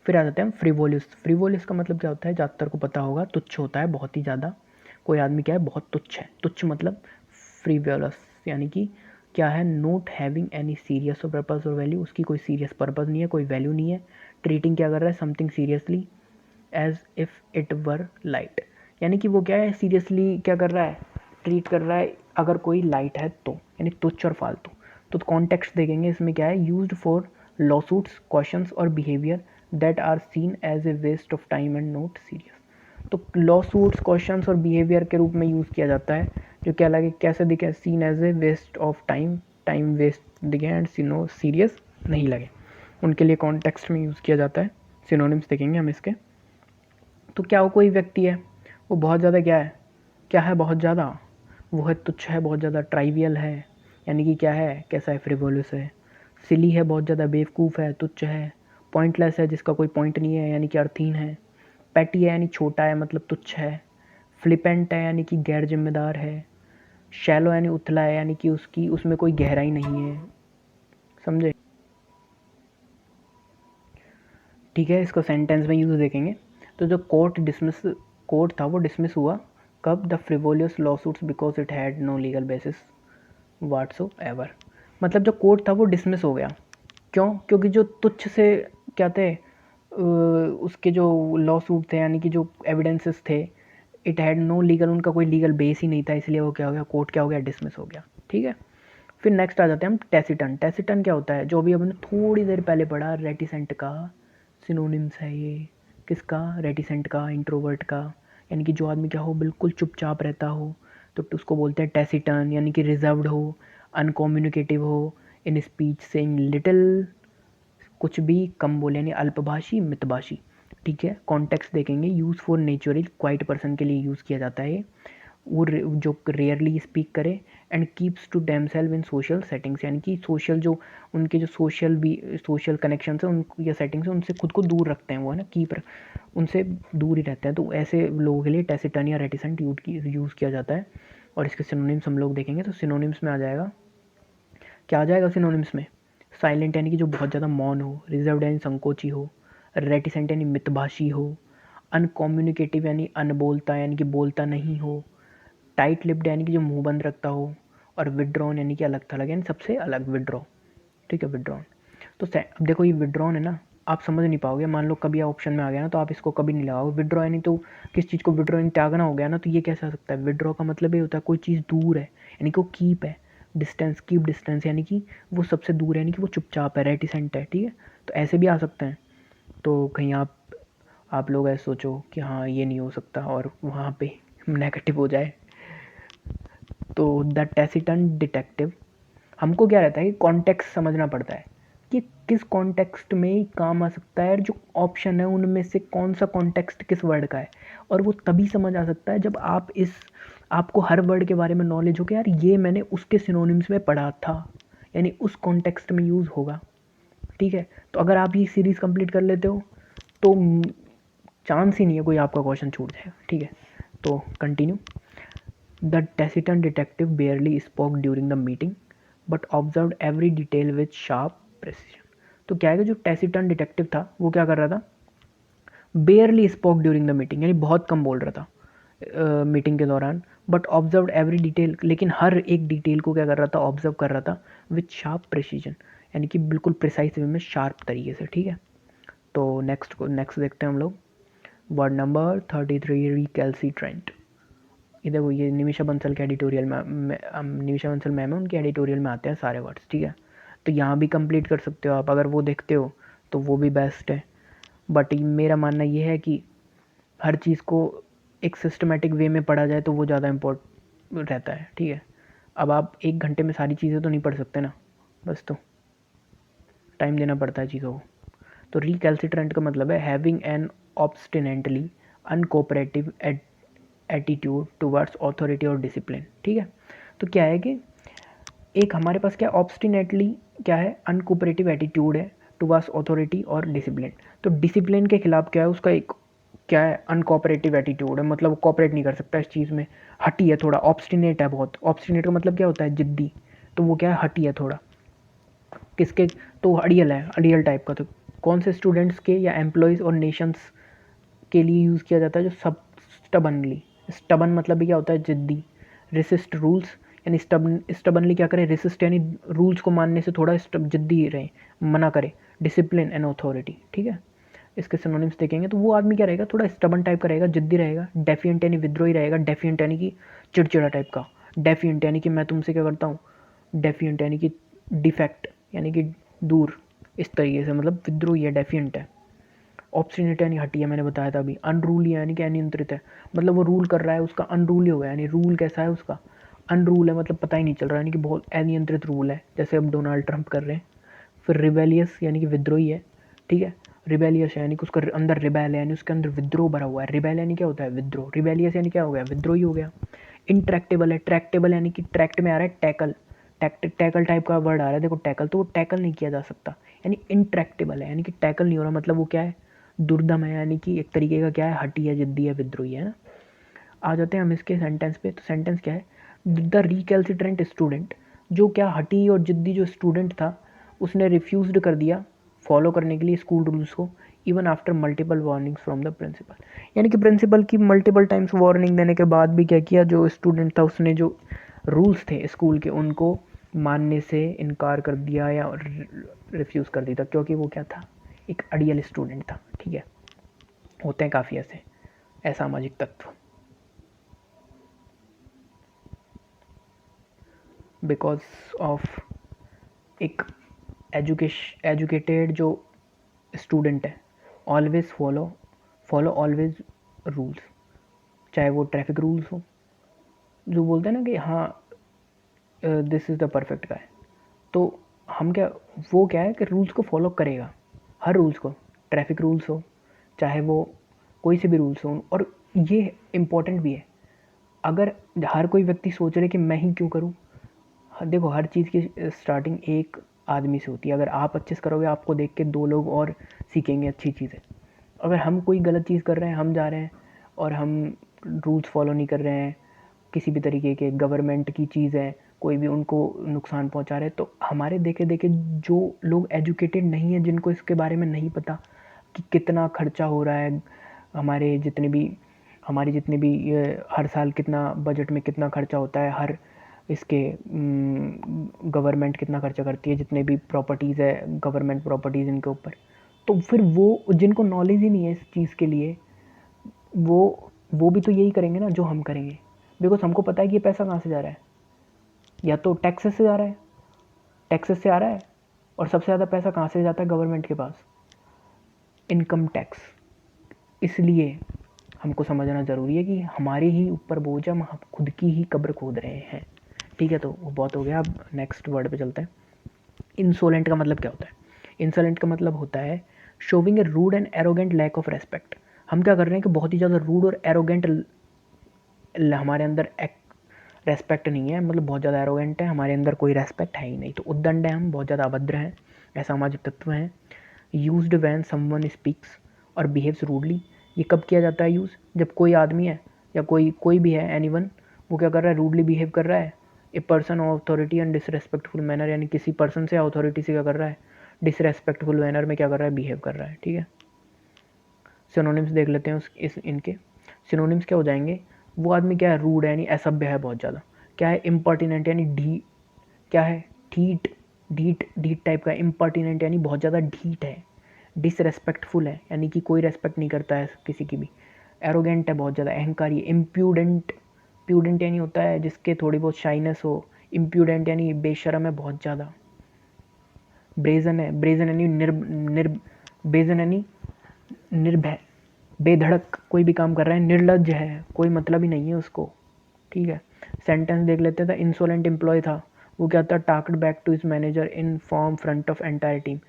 फिर आ जाते हैं फ्रिवोलियस। फ्रिवोलियस का मतलब क्या होता है, ज़्यादातर को पता होगा, तुच्छ होता है, बहुत ही ज़्यादा, कोई आदमी क्या है, बहुत तुच्छ है, तुच्छ मतलब फ्रिवोलस, यानी कि क्या है, नोट हैविंग एनी सीरियस और पर्पस और वैल्यू, उसकी कोई सीरियस पर्पस नहीं है, कोई वैल्यू नहीं है। ट्रीटिंग क्या कर रहा है, something seriously as if it were light, यानी कि वो क्या है, सीरियसली क्या कर रहा है, ट्रीट कर रहा है अगर कोई लाइट है तो, यानी तुच्छ और फालतू। तो कॉन्टेक्स्ट देखेंगे, इसमें क्या है, यूज्ड फॉर लॉसूट्स, क्वेश्चंस और behaviour that are seen as a waste of time and not serious. तो लॉसूट्स, क्वेश्चंस और बिहेवियर के रूप में यूज़ किया जाता है, जो क्या लगे, कैसे दिखे, seen as a waste of time, time waste दिखे, एंड नो सीरियस नहीं लगे, उनके लिए कॉन्टेक्स्ट में यूज़ किया जाता है। सिनोनिम्स देखेंगे हम इसके, तो क्या वो कोई व्यक्ति है, वो बहुत ज़्यादा क्या है बहुत ज़्यादा, वो है तुच्छ है, बहुत ज़्यादा ट्राइवियल है, यानी कि क्या है, कैसा है, फ्रिवोलस है। सिली है, बहुत ज़्यादा बेवकूफ़ है, तुच्छ है। पॉइंटलेस है, जिसका कोई पॉइंट नहीं है, यानी कि अर्थहीन है। पैटी है यानी छोटा है, मतलब तुच्छ है। फ्लिपेंट है यानी कि गैर जिम्मेदार है। शैलो यानी उथला है, यानी कि उसमें कोई गहराई नहीं है। समझे? ठीक है, इसको सेंटेंस में यूज़ देखेंगे। तो जो कोर्ट था वो डिसमिस हुआ कब? The frivolous lawsuits because it had no legal basis whatsoever. मतलब जो कोर्ट था वो डिसमिस हो गया। क्यों? क्योंकि जो तुच्छ से क्या थे, उसके जो लॉ सूट थे, यानी कि जो एविडेंसेस थे, इट हैड नो लीगल, उनका कोई लीगल बेस ही नहीं था, इसलिए वो क्या हो गया, कोर्ट क्या हो गया, डिसमिस हो गया। ठीक है, फिर नेक्स्ट आ जाते हैं हम टैसिटन। टैसिटन क्या होता है? जो अभी हमने थोड़ी देर पहले पढ़ा, रेटिसेंट का सिनोनिम्स है ये। किसका? रेटिसेंट का, इंट्रोवर्ट का। यानी कि जो आदमी क्या हो, बिल्कुल चुपचाप रहता हो, तो उसको बोलते हैं टैसिटन, यानी कि रिजर्व्ड हो, अनकम्युनिकेटिव हो, इन स्पीच सेइंग लिटिल, कुछ भी कम बोले, यानी अल्पभाषी, मितभाषी। ठीक है, कॉन्टेक्स्ट देखेंगे। Use for natural quiet person के लिए यूज़ किया जाता है। वो जो रेयरली स्पीक करे and keeps to themself in social settings, यानी कि सोशल जो उनके जो सोशल कनेक्शन है उन या सेटिंग्स है, उनसे खुद को दूर रखते हैं वो, है ना, उनसे दूर ही रहते हैं। तो ऐसे लोगों के लिए टैसिटन या रेटिसेंट यूज़ किया जाता है। और इसके सिनोनिम्स हम लोग देखेंगे। तो सिनोनिम्स में आ जाएगा, क्या आ जाएगा सिनोनिम्स में? साइलेंट यानी कि जो बहुत ज़्यादा मौन हो, रिजर्व्ड यानी संकोची हो, रेटिसेंट यानी मितभाषी हो, अनकम्युनिकेटिव यानी अनबोलता, यानी कि बोलता नहीं हो, टाइट लिप्ड यानी कि जो मुंह बंद रखता हो, और विड्रॉन यानी कि अलग थलग, यानी सबसे अलग, विड्रॉ। ठीक है, विड्रॉन। तो अब देखो ये विड्रॉन है ना, आप समझ नहीं पाओगे। मान लो कभी ऑप्शन में आ गया ना, तो आप इसको कभी नहीं लगाओगे। विड्रॉ यानी तो किस चीज़ को विड्रॉ यानी त्यागना हो गया ना, तो ये कैसे आ सकता है? विड्रॉ का मतलब ये होता है कोई चीज़ दूर है, यानी कि वो कीप है। डिस्टेंस, कीप डिस्टेंस, यानी कि वो सबसे दूर है, यानी कि वो चुपचाप है, रेटिसेंट है। ठीक है, तो ऐसे भी आ सकते हैं। तो कहीं आप लोग ऐसे सोचो कि हाँ ये नहीं हो सकता और वहाँ पे नेगेटिव हो जाए। तो द टैसिटन डिटेक्टिव, हमको क्या रहता है कि कॉन्टेक्स्ट समझना पड़ता है कि किस कॉन्टेक्स्ट में काम आ सकता है, और जो ऑप्शन है उनमें से कौन सा कॉन्टेक्स्ट किस वर्ड का है। और वो तभी समझ आ सकता है जब आपको हर वर्ड के बारे में नॉलेज हो कि यार ये मैंने उसके सिनोनिम्स में पढ़ा था, यानी उस कॉन्टेक्स्ट में यूज़ होगा। ठीक है, तो अगर आप ये सीरीज़ कंप्लीट कर लेते हो तो चांस ही नहीं है कोई आपका क्वेश्चन छूट जाएगा। ठीक है, तो continue. The taciturn detective barely spoke during the meeting but observe every detail with sharp precision. तो क्या है कि जो टैसिटन डिटेक्टिव था वो क्या कर रहा था? बेयरली स्पोक ड्यूरिंग द मीटिंग, यानी बहुत कम बोल रहा था मीटिंग के दौरान। बट ऑब्जर्व एवरी डिटेल, लेकिन हर एक डिटेल को क्या कर रहा था? ऑब्जर्व कर रहा था विथ शार्प प्रेसिजन, यानी कि बिल्कुल प्रिसाइज वे में, शार्प तरीके से। ठीक है, तो नेक्स्ट देखते हैं हम लोग। Word number 33, recalcitrant. ये देखो, ये निमिषा बंसल के एडिटोरियल में निमिषा बंसल मैम है, उनके एडिटोरियल में आते हैं सारे वर्ड्स। ठीक है, तो यहाँ भी कंप्लीट कर सकते हो आप, अगर वो देखते हो तो वो भी बेस्ट है। बट मेरा मानना ये है कि हर चीज़ को एक सिस्टमेटिक वे में पढ़ा जाए तो वो ज़्यादा इम्पोर्टेंट रहता है। ठीक है, अब आप 1 घंटे में सारी चीज़ें तो नहीं पढ़ सकते ना, बस तो टाइम देना पड़ता है चीज़ों को। तो रिकैल्सिट्रेंट का मतलब है having an obstinately uncooperative attitude towards authority और डिसिप्लिन। ठीक है, तो क्या है कि एक हमारे पास क्या ऑब्स्टिनेटली क्या है, अनकोऑपरेटिव एटीट्यूड है टुवर्ड्स अथॉरिटी और डिसिप्लिन। तो डिसिप्लिन के खिलाफ क्या है उसका, एक क्या है, अनकोऑपरेटिव एटीट्यूड है, मतलब वो कोऑपरेट नहीं कर सकता इस चीज़ में, हटी है थोड़ा, ऑब्स्टिनेट है बहुत। ऑब्स्टिनेट का मतलब क्या होता है? जिद्दी। तो वो क्या है, हटी है थोड़ा। किसके? तो अड़ियल है, अड़ियल टाइप का। तो कौन से स्टूडेंट्स के या एम्प्लॉयज़ और नेशंस के लिए यूज़ किया जाता है? जो सब स्टबनली, स्टबन मतलब भी क्या होता है? जिद्दी। रेसिस्ट रूल्स, यानी स्टबनली क्या करे, रेसिस्ट यानी रूल्स को मानने से थोड़ा जिद्दी रहे, मना करे। Discipline and authority. ठीक है, इसके सिनोनिम्स देखेंगे तो वो आदमी क्या रहेगा, थोड़ा स्टबन टाइप का रहेगा, जिद्दी रहेगा। डेफिएंट यानी विद्रोही रहेगा। डेफिएंट यानी कि चिड़चिड़ा टाइप का। डेफिएंट यानी कि मैं तुमसे क्या करता हूँ, डेफिएंट यानी कि डिफेक्ट, यानी कि दूर, इस तरीके से, मतलब विद्रोही है, डेफिएंट है। ऑब्स्टिनेट यानी हटी है, मैंने बताया था अभी। अनरूली यानी कि अनियंत्रित है, मतलब वो रूल कर रहा है, उसका अनरूली हो गया, यानी रूल कैसा है उसका, अनरूल है, मतलब पता ही नहीं चल रहा है, यानी कि बहुत अनियंत्रित रूल है, जैसे अब डोनाल्ड ट्रंप कर रहे हैं। फिर रिबेलियस यानी कि विद्रोही है। ठीक है, रिबेलियस यानी कि उसका अंदर रिबेल है, यानी उसके अंदर विद्रोह भरा हुआ है। रिबेल यानी क्या होता है? विद्रोह। रिबेलियस यानी क्या हो गया? विद्रोही हो गया। इंट्रैक्टेबल है। ट्रैक्टेबल यानी कि ट्रैक्ट में आ रहा है टैकल, टैकल टाइप का वर्ड आ रहा है, देखो टैकल, तो वो टैकल नहीं किया जा सकता, यानी इंट्रैक्टेबल है, यानी कि टैकल नहीं हो रहा, मतलब वो क्या है, दुर्दम है, यानी कि एक तरीके का क्या है, हठी है, जिद्दी है, विद्रोही है ना। आ जाते हैं हम इसके सेंटेंस पे। तो सेंटेंस क्या है, द रिकैल्सिट्रेंट स्टूडेंट, जो क्या हठी और जिद्दी जो स्टूडेंट था, उसने रिफ्यूज्ड कर दिया फॉलो करने के लिए स्कूल रूल्स को, even after multiple warnings from the principal, यानी कि प्रिंसिपल की मल्टीपल टाइम्स वार्निंग देने के बाद भी क्या किया, जो स्टूडेंट था उसने जो रूल्स थे स्कूल के उनको मानने से इनकार कर दिया या रिफ्यूज़ कर दिया, क्योंकि वो क्या था, एक अड़ियल स्टूडेंट था। ठीक है, होते हैं काफ़ी ऐसे असामाजिक तत्व, बिकॉज ऑफ एक एजुकेटेड जो स्टूडेंट है, ऑलवेज फॉलो ऑलवेज रूल्स, चाहे वो ट्रैफिक रूल्स हो, जो बोलते हैं ना कि हाँ this is the perfect guy, तो हम क्या, वो क्या है कि रूल्स को फॉलो करेगा, हर रूल्स को, ट्रैफिक रूल्स हो, चाहे वो कोई से भी रूल्स हो। और ये इम्पोर्टेंट भी है, अगर हर कोई व्यक्ति सोच रहे कि मैं ही क्यों करूँ, देखो हर चीज़ की स्टार्टिंग एक आदमी से होती है, अगर आप अच्छे से करोगे आपको देख के दो लोग और सीखेंगे अच्छी चीज़ें। अगर हम कोई गलत चीज़ कर रहे हैं, हम जा रहे हैं और हम रूल्स फॉलो नहीं कर रहे हैं, किसी भी तरीके के गवर्नमेंट की चीज़ है, कोई भी उनको नुकसान पहुंचा रहे हैं, तो हमारे देखे देखे जो लोग एजुकेटेड नहीं है, जिनको इसके बारे में नहीं पता कि कितना खर्चा हो रहा है, हमारे जितने भी हमारी जितने भी हर साल कितना बजट में कितना खर्चा होता है, हर इसके गवर्नमेंट कितना खर्चा करती है, जितने भी प्रॉपर्टीज़ है गवर्नमेंट प्रॉपर्टीज़ इनके ऊपर, तो फिर वो जिनको नॉलेज ही नहीं है इस चीज़ के लिए, वो भी तो यही करेंगे ना जो हम करेंगे, बिकॉज हमको पता है कि ये पैसा कहाँ से जा रहा है, या तो टैक्सेस से जा रहा है, टैक्सेस से आ रहा है, और सबसे ज़्यादा पैसा कहाँ से जाता है गवर्नमेंट के पास, इनकम टैक्स। इसलिए हमको समझना ज़रूरी है कि हमारे ही ऊपर बोझ है, हम खुद की ही कब्र खोद रहे हैं। ठीक है, तो वो बहुत हो गया, अब नेक्स्ट वर्ड पे चलते हैं। इंसोलेंट का मतलब क्या होता है, इंसोलेंट का मतलब होता है showing a rude and arrogant lack of respect. हम क्या कर रहे हैं कि बहुत ही ज़्यादा रूड और एरोगेंट, हमारे अंदर रेस्पेक्ट नहीं है, मतलब बहुत ज़्यादा एरोगेंट है, हमारे अंदर कोई रेस्पेक्ट है ही नहीं, तो उद्दंड है, हम बहुत ज़्यादा अभद्र हैं, असामाजिक तत्व हैं। यूज्ड वैन समवन स्पीक्स और बिहेव्स रूडली, ये कब किया जाता है यूज़, जब कोई आदमी है या कोई भी है, एनीवन, वो क्या कर रहा है, रूडली बिहेव कर रहा है, a person of authority and disrespectful manner, यानी किसी पर्सन से या अथॉरिटी से क्या कर रहा है, डिसरेस्पेक्टफुल मैनर में क्या कर रहा है, बिहेव कर रहा है। ठीक है, सिनोनिम्स देख लेते हैं इनके सिनोनिम्स क्या हो जाएंगे, वो आदमी क्या है, रूड है यानी असभ्य है बहुत ज़्यादा, क्या है, इम्पर्टिनेंट यानी क्या है, ढीठ ढीठ ढीठ टाइप का, इम्पर्टिनेंट यानी बहुत ज़्यादा ढीठ है, डिसरेस्पेक्टफुल है यानी कि कोई रेस्पेक्ट नहीं करता है किसी की भी, एरोगेंट है बहुत ज़्यादा, अहंकारी, इम्प्यूडेंट, प्यूडेंट यानी होता है जिसके थोड़ी बहुत शाइनेस हो, इम्प्यूडेंट यानी बेशरम है बहुत ज़्यादा, ब्रेजन है, ब्रेजन यानी बेजन यानी निर्भय, बेधड़क कोई भी काम कर रहा है, निर्लज्ज है, कोई मतलब ही नहीं है उसको। ठीक है, सेंटेंस देख लेते थे, इंसोलेंट एम्प्लॉय था, वो क्या था, tasked back to his manager in form front of entire team,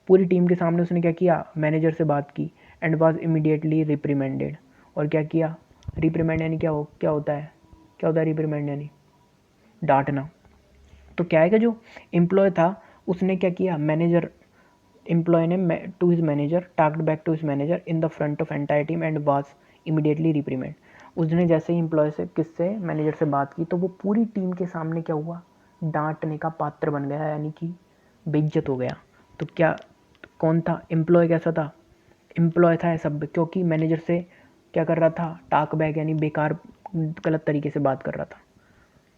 पूरी टीम के सामने उसने क्या किया, मैनेजर से बात की, एंड वाज इमीडिएटली रिप्रीमेंडेड, और क्या किया, रिप्रीमेंड यानी क्या होता है, रिप्रीमेंड यानी डांटना। तो क्या है कि जो एम्प्लॉय था उसने क्या किया, मैनेजर, एम्प्लॉय ने to his manager, tasked back to his manager in the front of entire team and was immediately reprimand, उसने जैसे ही एम्प्लॉय से किससे मैनेजर से बात की तो वो पूरी टीम के सामने क्या हुआ, डांटने का पात्र बन गया, यानी कि बेइज्जत हो गया। तो क्या, कौन था एम्प्लॉय, कैसा था, एम्प्लॉय था ऐसा, क्योंकि मैनेजर से क्या कर रहा था, टाक बैक यानी बेकार गलत तरीके से बात कर रहा था,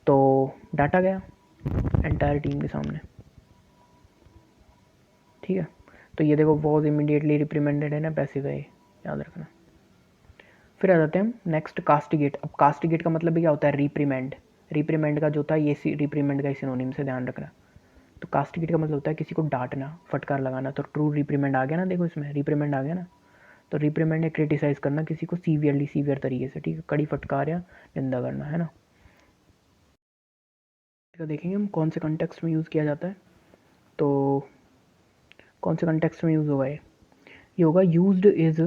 तो डांटा गया एंटायर टीम के सामने। ठीक है, तो ये देखो वॉज इमीडिएटली रिप्रीमेंडेड है ना, पैसे गए, याद रखना। फिर आ जाते हैं हम नेक्स्ट, कास्टिगेट। अब कास्टिगेट का मतलब भी क्या होता है, रिप्रीमेंड, रिप्रीमेंड का जो होता है ये रिप्रीमेंड का सिनोनिम से ध्यान रखना। तो कास्टिगेट का मतलब होता है किसी को डांटना, फटकार लगाना, तो ट्रू रिप्रीमेंड आ गया ना, देखो इसमें रिप्रीमेंड आ गया ना, तो रिप्रीमेंड है क्रिटिसाइज करना किसी को सीवियरली, सीवियर तरीके से, ठीक है, कड़ी फटकार या निंदा करना, है ना। देखेंगे हम कौन से कंटेक्स्ट में यूज़ किया जाता है, तो कौन से कंटेक्स्ट में यूज़ होगा ये होगा यूज्ड इज़,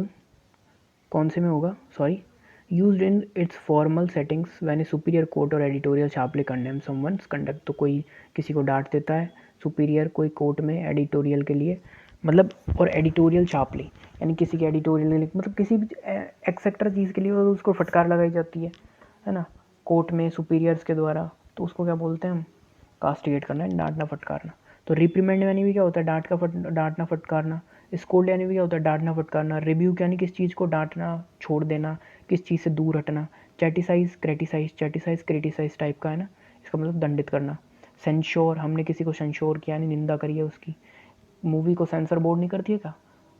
कौन से में होगा, sorry, used in its formal settings when a superior court और editorial sharply condemn someone's conduct. तो कोई किसी को डांट देता है सुपीरियर कोई कोर्ट में एडिटोरियल के लिए, मतलब, और एडिटोरियल शार्पली यानी किसी के एडिटोरियल के लिए, मतलब किसी भी एक्सेट्रा चीज़ के लिए उसको फटकार लगाई जाती है ना, कोर्ट में सुपीरियर्स के द्वारा। तो उसको क्या बोलते हैं हम? कास्टिगेट करना, डांटना फटकारना। तो रिप्रीमेंड यानी भी क्या होता है? डांटना फटकारना। स्कोल्ड यानी भी क्या होता है? डांटना फटकारना। रिब्यूक यानी किस चीज़ को डांटना, छोड़ देना, किस चीज़ से दूर हटना। चैटिसाइज क्रिटिसाइज टाइप का है ना, इसका मतलब दंडित करना। सेंश्योर, हमने किसी को सेंश्योर किया यानी निंदा करी है उसकी। मूवी को सेंसर बोर्ड नहीं करती है क्या?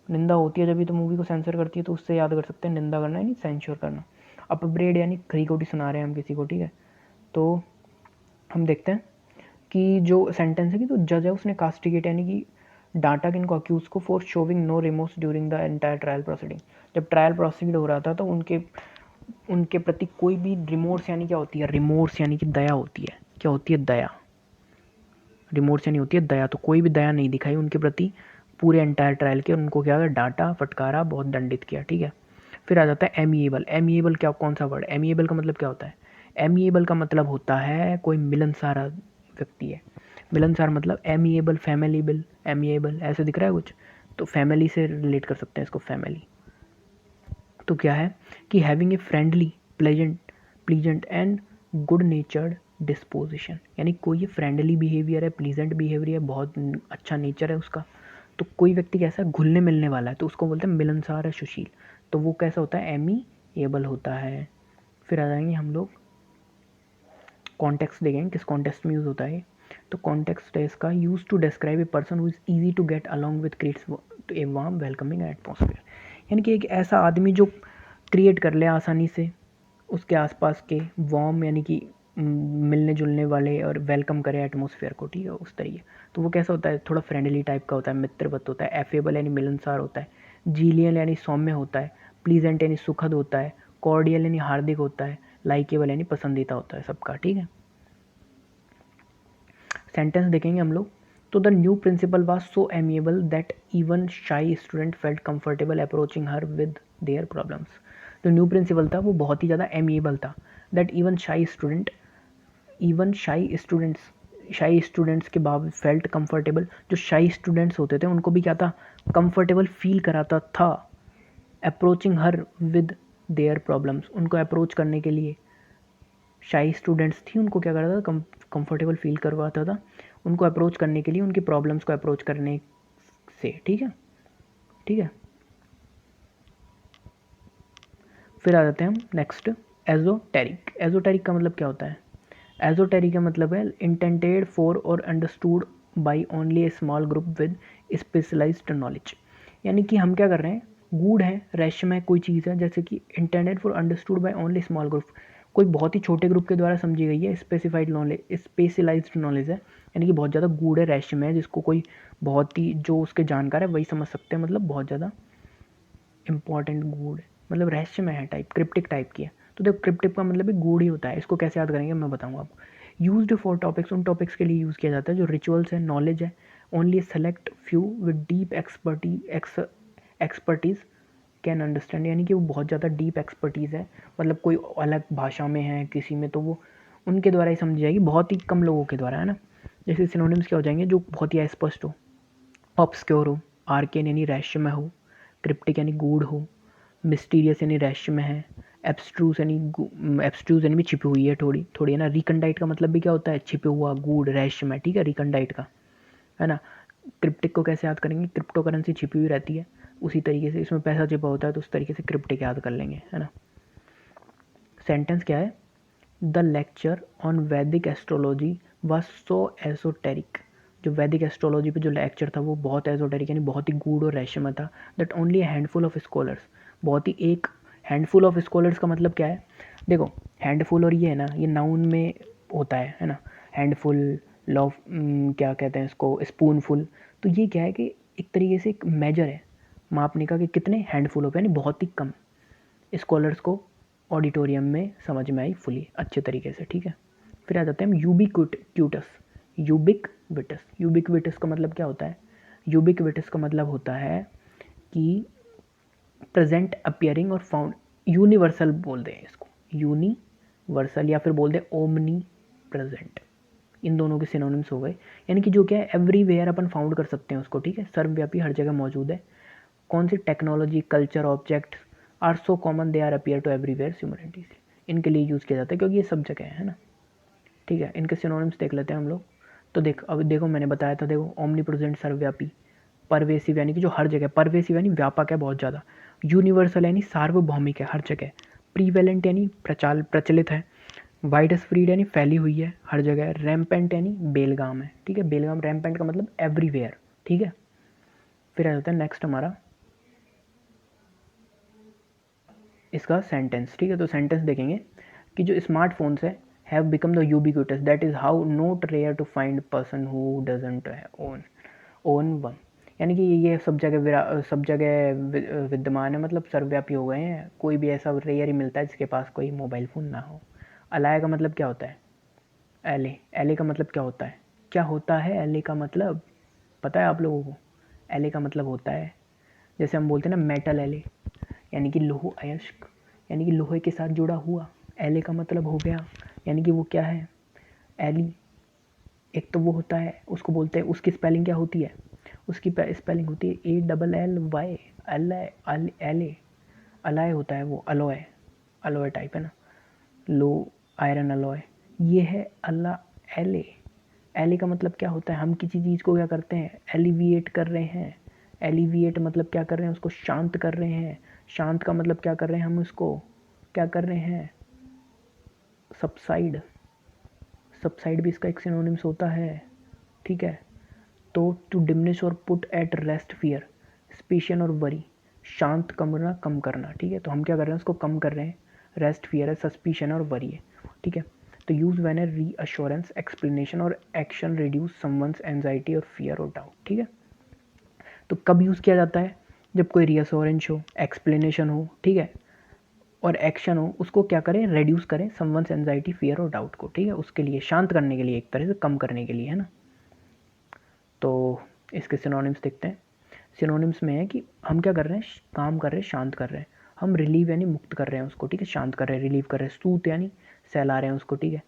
निंदा होती है जब भी तो मूवी को सेंसर करती है, तो उससे याद कर सकते हैं निंदा करना यानी सेंश्योर करना। अपब्रेड यानी खरी खोटी सुना रहे हैं हम किसी को, ठीक है। तो हम देखते हैं कि जो सेंटेंस है कि तो जज है उसने कास्टिगेट यानी कि डाटा किनको, अक्यूज को, for showing no remorse during the entire trial proceeding. जब ट्रायल प्रोसीड हो रहा था तो उनके प्रति कोई भी रिमोर्स यानी क्या होती है? रिमोर्स यानी कि दया होती है। क्या होती है? दया। रिमोर्स यानी होती है दया। तो कोई भी दया नहीं दिखाई उनके प्रति पूरे एंटायर ट्रायल के। उनको क्या डांटा फटकारा, बहुत दंडित किया, ठीक है। फिर आ जाता है एमिएबल। एमिएबल क्या, कौन सा वर्ड? एमिएबल का मतलब क्या होता है? एमिएबल का मतलब होता है कोई मिलनसार व्यक्ति है। मिलनसार मतलब एमिएबल, फैमिलीबल, एमिएबल ऐसे दिख रहा है कुछ, तो फैमिली से रिलेट कर सकते हैं इसको, फैमिली। तो क्या है कि having a friendly, pleasant and good नेचर्ड disposition, यानी कोई फ्रेंडली बिहेवियर है, प्लीजेंट बिहेवियर है, बहुत अच्छा नेचर है उसका। तो कोई व्यक्ति कैसा घुलने मिलने वाला है तो उसको बोलते हैं मिलनसार है, सुशील। तो वो कैसा होता है? एमिएबल होता है। फिर आ जाएंगे हम लोग कॉन्टेक्स्ट देखेंगे, किस कॉन्टेक्स्ट में यूज़ होता है। तो कॉन्टेक्स्ट है इसका, use to describe a person who is easy to get along with, creates a warm welcoming atmosphere, यानी कि एक ऐसा आदमी जो क्रिएट कर ले आसानी से उसके आसपास के वार्म यानी कि मिलने जुलने वाले और वेलकम करे एटमॉस्फेयर को, ठीक है, उस तरीके। तो वो कैसा होता है? थोड़ा फ्रेंडली टाइप का होता है, मित्रवत होता है। एफेबल यानी मिलनसार होता है। जीलियल यानी सौम्य होता है। प्लीजेंट यानी सुखद होता है। कॉर्डियल यानी हार्दिक होता है। लाइकेबल यानी पसंदीदा होता है सबका, ठीक है। सेंटेंस देखेंगे हम लोग। तो the new principal was so amiable that even shy student felt comfortable approaching her with their problems. जो न्यू प्रिंसिपल था वो बहुत ही ज़्यादा एमिएबल था, दैट इवन शाई स्टूडेंट्स के बावजूद फेल्ट कंफर्टेबल, जो शाई स्टूडेंट्स होते थे उनको भी क्या था? कंफर्टेबल फील कराता था approaching her with their problems, उनको अप्रोच करने के लिए। शाई स्टूडेंट्स थी उनको क्या करता था? कंफर्टेबल फील करवाता था उनको अप्रोच करने के लिए, उनकी प्रॉब्लम्स को अप्रोच करने से, ठीक है, ठीक है। फिर आ जाते हैं हम नेक्स्ट, एजोटेरिक। एजोटेरिक का मतलब क्या होता है? एजोटेरिक का मतलब है इंटेंडेड फॉर और understood by only a small group with specialised knowledge, यानी कि हम क्या कर रहे हैं? गूढ़ है, रहस्यमय कोई चीज़ है, जैसे कि intended for understood by only small group, कोई बहुत ही छोटे ग्रुप के द्वारा समझी गई है। स्पेसिफाइड नॉलेज, स्पेशलाइज्ड नॉलेज है, यानी कि बहुत ज़्यादा गूढ़ है, रहस्यमय है, जिसको कोई बहुत ही, जो उसके जानकार है वही समझ सकते हैं, मतलब बहुत ज़्यादा इंपॉर्टेंट, गूढ़ मतलब रहस्यमय है टाइप, क्रिप्टिक टाइप की है। तो देखो क्रिप्टिक का मतलब भी गूढ़ ही होता है। इसको कैसे याद करेंगे मैं बताऊंगा आपको। यूज्ड फॉर टॉपिक्स, उन टॉपिक्स के लिए यूज़ किया जाता है जो रिचुअल्स है, नॉलेज है। Only select few with deep expertise can understand, यानी कि वो बहुत ज़्यादा डीप एक्सपर्टीज़ है, मतलब कोई अलग भाषा में है किसी में, तो वो उनके द्वारा ही समझी जाएगी, बहुत ही कम लोगों के द्वारा, है ना। जैसे सिनोनिम्स क्या हो जाएंगे? जो बहुत ही अस्पष्ट हो, ऑब्सक्योर हो, आर्केन यानी रहस्यमय हो, क्रिप्टिक यानी गूढ़ हो, मिस्टीरियस यानी रहस्यमय है, एब्स्ट्रूज यानी भी छिपी हुई है थोड़ी थोड़ी, है ना। रिकंडाइट का मतलब भी क्या होता है? छिपे हुआ, गूढ़, रहस्यमय, ठीक है, रिकंडाइट का, है ना। क्रिप्टिक को कैसे याद करेंगे? क्रिप्टो करेंसी छिपी हुई रहती है, उसी तरीके से इसमें पैसा छिपा होता है, तो उस तरीके से क्रिप्टिक याद कर लेंगे, है ना। सेंटेंस क्या है? द लेक्चर ऑन वैदिक एस्ट्रोलॉजी वाज सो एसोटेरिक, जो वैदिक एस्ट्रोलॉजी पे जो लेक्चर था वो बहुत एसोटेरिक यानी बहुत ही गूढ़ और रहस्यमय था। That only handful of scholars, बहुत ही एक हैंडफुल ऑफ स्कॉलर्स का मतलब क्या है? देखो हैंडफुल और ये है ना, ये नाउन में होता है ना। हैंडफुल, लॉ, क्या कहते हैं इसको, स्पूनफुल। तो ये क्या है कि एक तरीके से एक मेजर है मापने का कि कितने हैंडफुल ऑफ, यानी बहुत ही कम स्कॉलर्स को ऑडिटोरियम में समझ में आई फुली अच्छे तरीके से, ठीक है। फिर आ जाते हैं हम यूबिक्विटस। यूबिक्विटस का मतलब क्या होता है? यूबिक्विटस का मतलब होता है कि प्रेजेंट, अपियरिंग और फाउंड यूनिवर्सल बोल दें इसको, यूनिवर्सल, या फिर बोल दें ओमनी प्रेजेंट। इन दोनों के सिनोनिम्स हो गए, यानी कि जो क्या है एवरीवेयर अपन फाउंड कर सकते हैं उसको, ठीक है, सर्वव्यापी, हर जगह मौजूद है। कौन सी technology, culture, object are so common they are appear to everywhere similarities, इनके लिए यूज़ किया जाता है क्योंकि ये सब जगह है ना, ठीक है। इनके सिनोनिम्स देख लेते हैं हम लोग। तो देख, अब देखो मैंने बताया था, देखो ओमनी प्रेजेंट सर्वव्यापी, परवेसिव यानी कि जो हर जगह, परवेसिव यानी व्यापक है बहुत ज़्यादा, यूनिवर्सल यानी सार्वभौमिक है हर जगह, प्रीवेलेंट यानी प्रचलित है, वाइड स्प्रीड यानी फैली हुई है हर जगह, रैम्पेंट यानी बेलगाम है, ठीक है, बेलगाम, रैम्पेंट का मतलब एवरीवेयर, ठीक है। फिर आ जाता है नेक्स्ट हमारा इसका सेंटेंस, ठीक है। तो सेंटेंस देखेंगे कि जो स्मार्टफोन्स है have become the ubiquitous, that is how not rare to find person who doesn't own one, यानी कि ये सब जगह विद्यमान है, मतलब सर्वव्यापी हो गए हैं, कोई भी ऐसा रेयर ही मिलता है जिसके पास कोई मोबाइल फ़ोन ना हो। अलाय का मतलब क्या होता है, एले, एले का मतलब क्या होता है, क्या होता है एले का मतलब, पता है आप लोगों को? एले का मतलब होता है, जैसे हम बोलते हैं ना मेटल एले, यानी कि लोह अयस्क, यानी कि लोहे के साथ जुड़ा हुआ। एले का मतलब हो गया, यानी कि वो क्या है, एली, एक तो वो होता है, उसको बोलते हैं, उसकी स्पेलिंग क्या होती है, उसकी स्पेलिंग होती है ALLY, एले, अलाय होता है वो, अलोय, अलोय टाइप है ना, लो आयरन अलोय, ये है अल्लाह एले। एले का मतलब क्या होता है, हम किसी चीज़ को क्या करते हैं, एलिविएट कर रहे हैं, एलिविएट मतलब क्या कर रहे हैं, उसको शांत कर रहे हैं, शांत का मतलब क्या कर रहे हैं, हम उसको क्या कर रहे हैं, सबसाइड, सबसाइड भी इसका एक सिनोनिम्स होता है, ठीक है। तो टू डिमिनिश और put at rest fear, speciation और वरी, शांत करना, कम करना, ठीक है। तो हम क्या कर रहे हैं, उसको कम कर रहे हैं, रेस्ट फियर है, सस्पिशन और वरी है, ठीक है। तो use when A reassurance, explanation और एक्शन रिड्यूस समवंस एंजाइटी और फियर और डाउट, ठीक है। तो कब यूज़ किया जाता है, जब कोई रीअश्योरेंस हो, एक्सप्लेनेशन हो, ठीक है, और एक्शन हो, उसको क्या करें, रेड्यूस करें समवंस एंजाइटी, फियर और डाउट को, ठीक है, उसके लिए, शांत करने के लिए, एक तरह से कम करने के लिए, है ना। तो इसके सिनोनिम्स देखते हैं। सिनोनिम्स में है कि हम क्या कर रहे हैं, काम कर रहे हैं, शांत कर रहे हैं, हम रिलीव यानी मुक्त कर रहे हैं उसको, ठीक है, शांत कर रहे हैं, रिलीव कर रहे हैं, सूत यानी सहला रहे हैं उसको, ठीक है,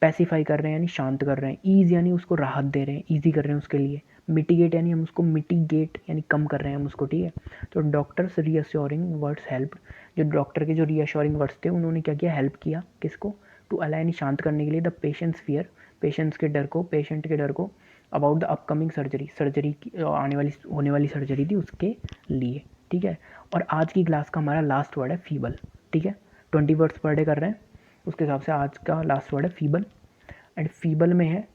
पैसिफाई कर रहे हैं यानी शांत कर रहे हैं, ईज यानी उसको राहत दे रहे हैं, ईजी कर रहे हैं उसके लिए, मिटिगेट यानी हम उसको मिटिगेट यानी कम कर रहे हैं हम उसको, ठीक है। तो डॉक्टर्स रीअश्योरिंग वर्ड्स हेल्प, जो डॉक्टर के जो रीअश्योरिंग वर्ड्स थे उन्होंने क्या किया, हेल्प किया किसको, टू अलाय यानी शांत करने के लिए, द पेशेंट्स फियर, पेशेंट्स के डर को, पेशेंट के डर को, about the upcoming surgery, surgery की आने वाली होने वाली सर्जरी थी उसके लिए, ठीक है। और आज की क्लास का हमारा लास्ट वर्ड है फीबल, ठीक है, 20 वर्ड्स पर डे कर रहे हैं, उसके हिसाब से आज का लास्ट वर्ड है फीबल। एंड फीबल में है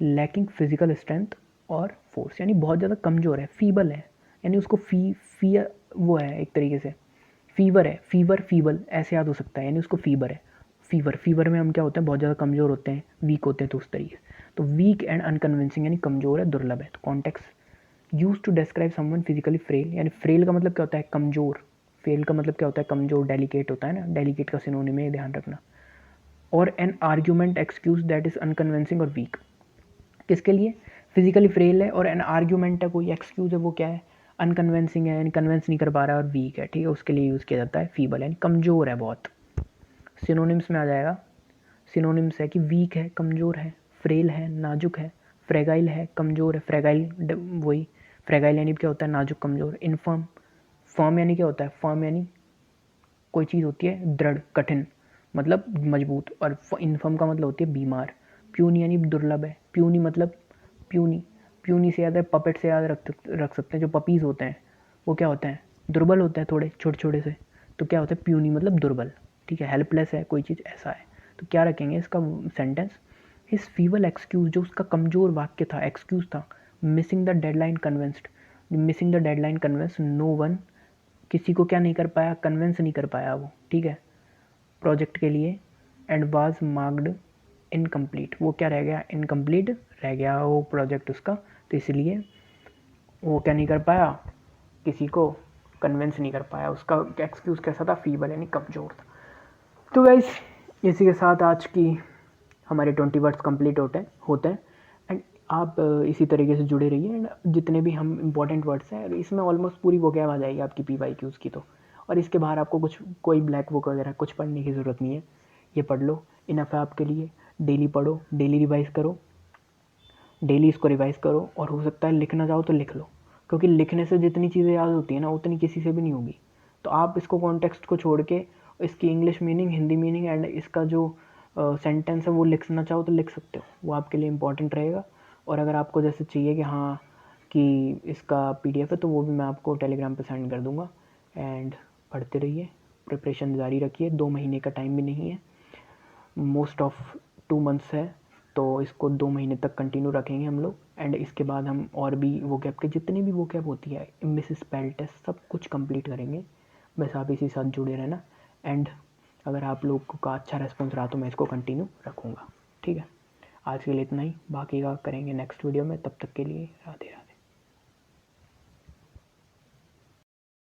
लैकिंग फिजिकल स्ट्रेंथ और फोर्स, यानी बहुत ज़्यादा कमज़ोर है, फीबल है, यानी उसको फियर वो है एक तरीके से, फीवर है, फीवर फीबल ऐसे याद हो सकता है, यानी उसको फीवर है, फीवर, फीवर में हम क्या होते हैं, बहुत ज़्यादा कमज़ोर होते हैं, वीक होते हैं, तो उस तरीके से। तो वीक एंड अनकन्विंसिंग यानी कमज़ोर है, दुर्लभ है। तो context use to describe someone physically frail, यानी फ्रेल का मतलब क्या होता है, कमज़ोर, फेल का मतलब क्या होता है, कमज़ोर, डेलिकेट होता है ना, डेलिकेट का सिनोनिम है, ध्यान रखना। और an argument excuse that is unconvincing और वीक, किसके लिए, फिजिकली फ्रेल है, और एन आर्ग्यूमेंट है, कोई एक्सक्यूज है, वो क्या है, अनकन्विंसिंग है, यानी कन्विंस नहीं कर पा रहा है, और वीक है, ठीक है, उसके लिए यूज़ किया जाता है फीबल, यानी कमज़ोर है बहुत। सिनोनिम्स में आ जाएगा, सिनोनिम्स है कि वीक है, कमज़ोर है, फ्रेल है, नाजुक है, फ्रेगाइल है, कमज़ोर है, फ्रेगाइल वही, फ्रेगाइल यानी क्या होता है, नाजुक, कमज़ोर, इनफर्म, फर्म यानी क्या होता है, फर्म यानी कोई चीज़ होती है दृढ़, कठिन, मतलब मजबूत, और इनफर्म का मतलब होती है बीमार, प्यूनी यानी दुर्लभ है, प्यूनी मतलब प्यूनी, प्यूनी से याद है, पपेट से याद रख सकते हैं, जो पपीज़ होते हैं वो क्या होते हैं, दुर्बल होते हैं थोड़े छोटे छोटे से, तो क्या होता है, प्यूनी मतलब दुर्बल, ठीक है, हेल्पलेस है, कोई चीज़ ऐसा है। तो क्या रखेंगे इसका सेंटेंस, हिज फीबल एक्सक्यूज, जो उसका कमज़ोर वाक्य था, एक्सक्यूज था, missing the deadline convinced, missing the deadline convince no one, किसी को क्या नहीं कर पाया, कन्विंस नहीं कर पाया वो, ठीक है, प्रोजेक्ट के लिए, एंड वाज मार्क्ड इनकम्प्लीट, वो क्या रह गया, इनकम्प्लीट रह गया वो प्रोजेक्ट उसका, तो इसलिए वो क्या नहीं कर पाया, किसी को कन्विंस नहीं कर पाया, उसका एक्सक्यूज़ कैसा था, फीबल यानी कमज़ोर था। तो गाइस इसी के साथ आज की हमारे 20 वर्ड्स कंप्लीट होते हैं एंड आप इसी तरीके से जुड़े रहिए, एंड जितने भी हम इंपॉर्टेंट वर्ड्स हैं इसमें ऑलमोस्ट पूरी वोकैब आ जाएगी आपकी PYQs की। तो और इसके बाहर आपको कुछ कोई ब्लैक बुक वगैरह कुछ पढ़ने की ज़रूरत नहीं है, ये पढ़ लो, इनफ है आपके लिए। डेली पढ़ो, डेली रिवाइज़ करो, डेली इसको रिवाइज़ करो, और हो सकता है लिखना चाहो तो लिख लो, क्योंकि लिखने से जितनी चीज़ें याद होती है ना उतनी किसी से भी नहीं होगी। तो आप इसको कॉन्टेक्स्ट को छोड़ के इसकी English meaning, Hindi meaning and इसका जो सेंटेंस है वो लिखना चाहो तो लिख सकते हो, वो आपके लिए इंपॉर्टेंट रहेगा। और अगर आपको जैसे चाहिए कि हाँ कि इसका पीडीएफ है, तो वो भी मैं आपको टेलीग्राम पे सेंड कर दूँगा। एंड पढ़ते रहिए, प्रिपरेशन जारी रखिए, 2 महीने का टाइम भी नहीं है, मोस्ट ऑफ 2 मंथ्स है, तो इसको 2 महीने तक कंटिन्यू रखेंगे हम लोग। एंड इसके बाद हम और भी वोकैब के जितनी भी वोकैब होती है, मिस स्पेल टेस्ट, सब कुछ कंप्लीट करेंगे। बस आप इसी साथ जुड़े रहना। एंड अगर आप लोग का अच्छा रेस्पॉन्स रहा तो मैं इसको कंटिन्यू रखूँगा। ठीक है, आज के लिए इतना ही, बाकी का करेंगे नेक्स्ट वीडियो में। तब तक के लिए राधे राधे।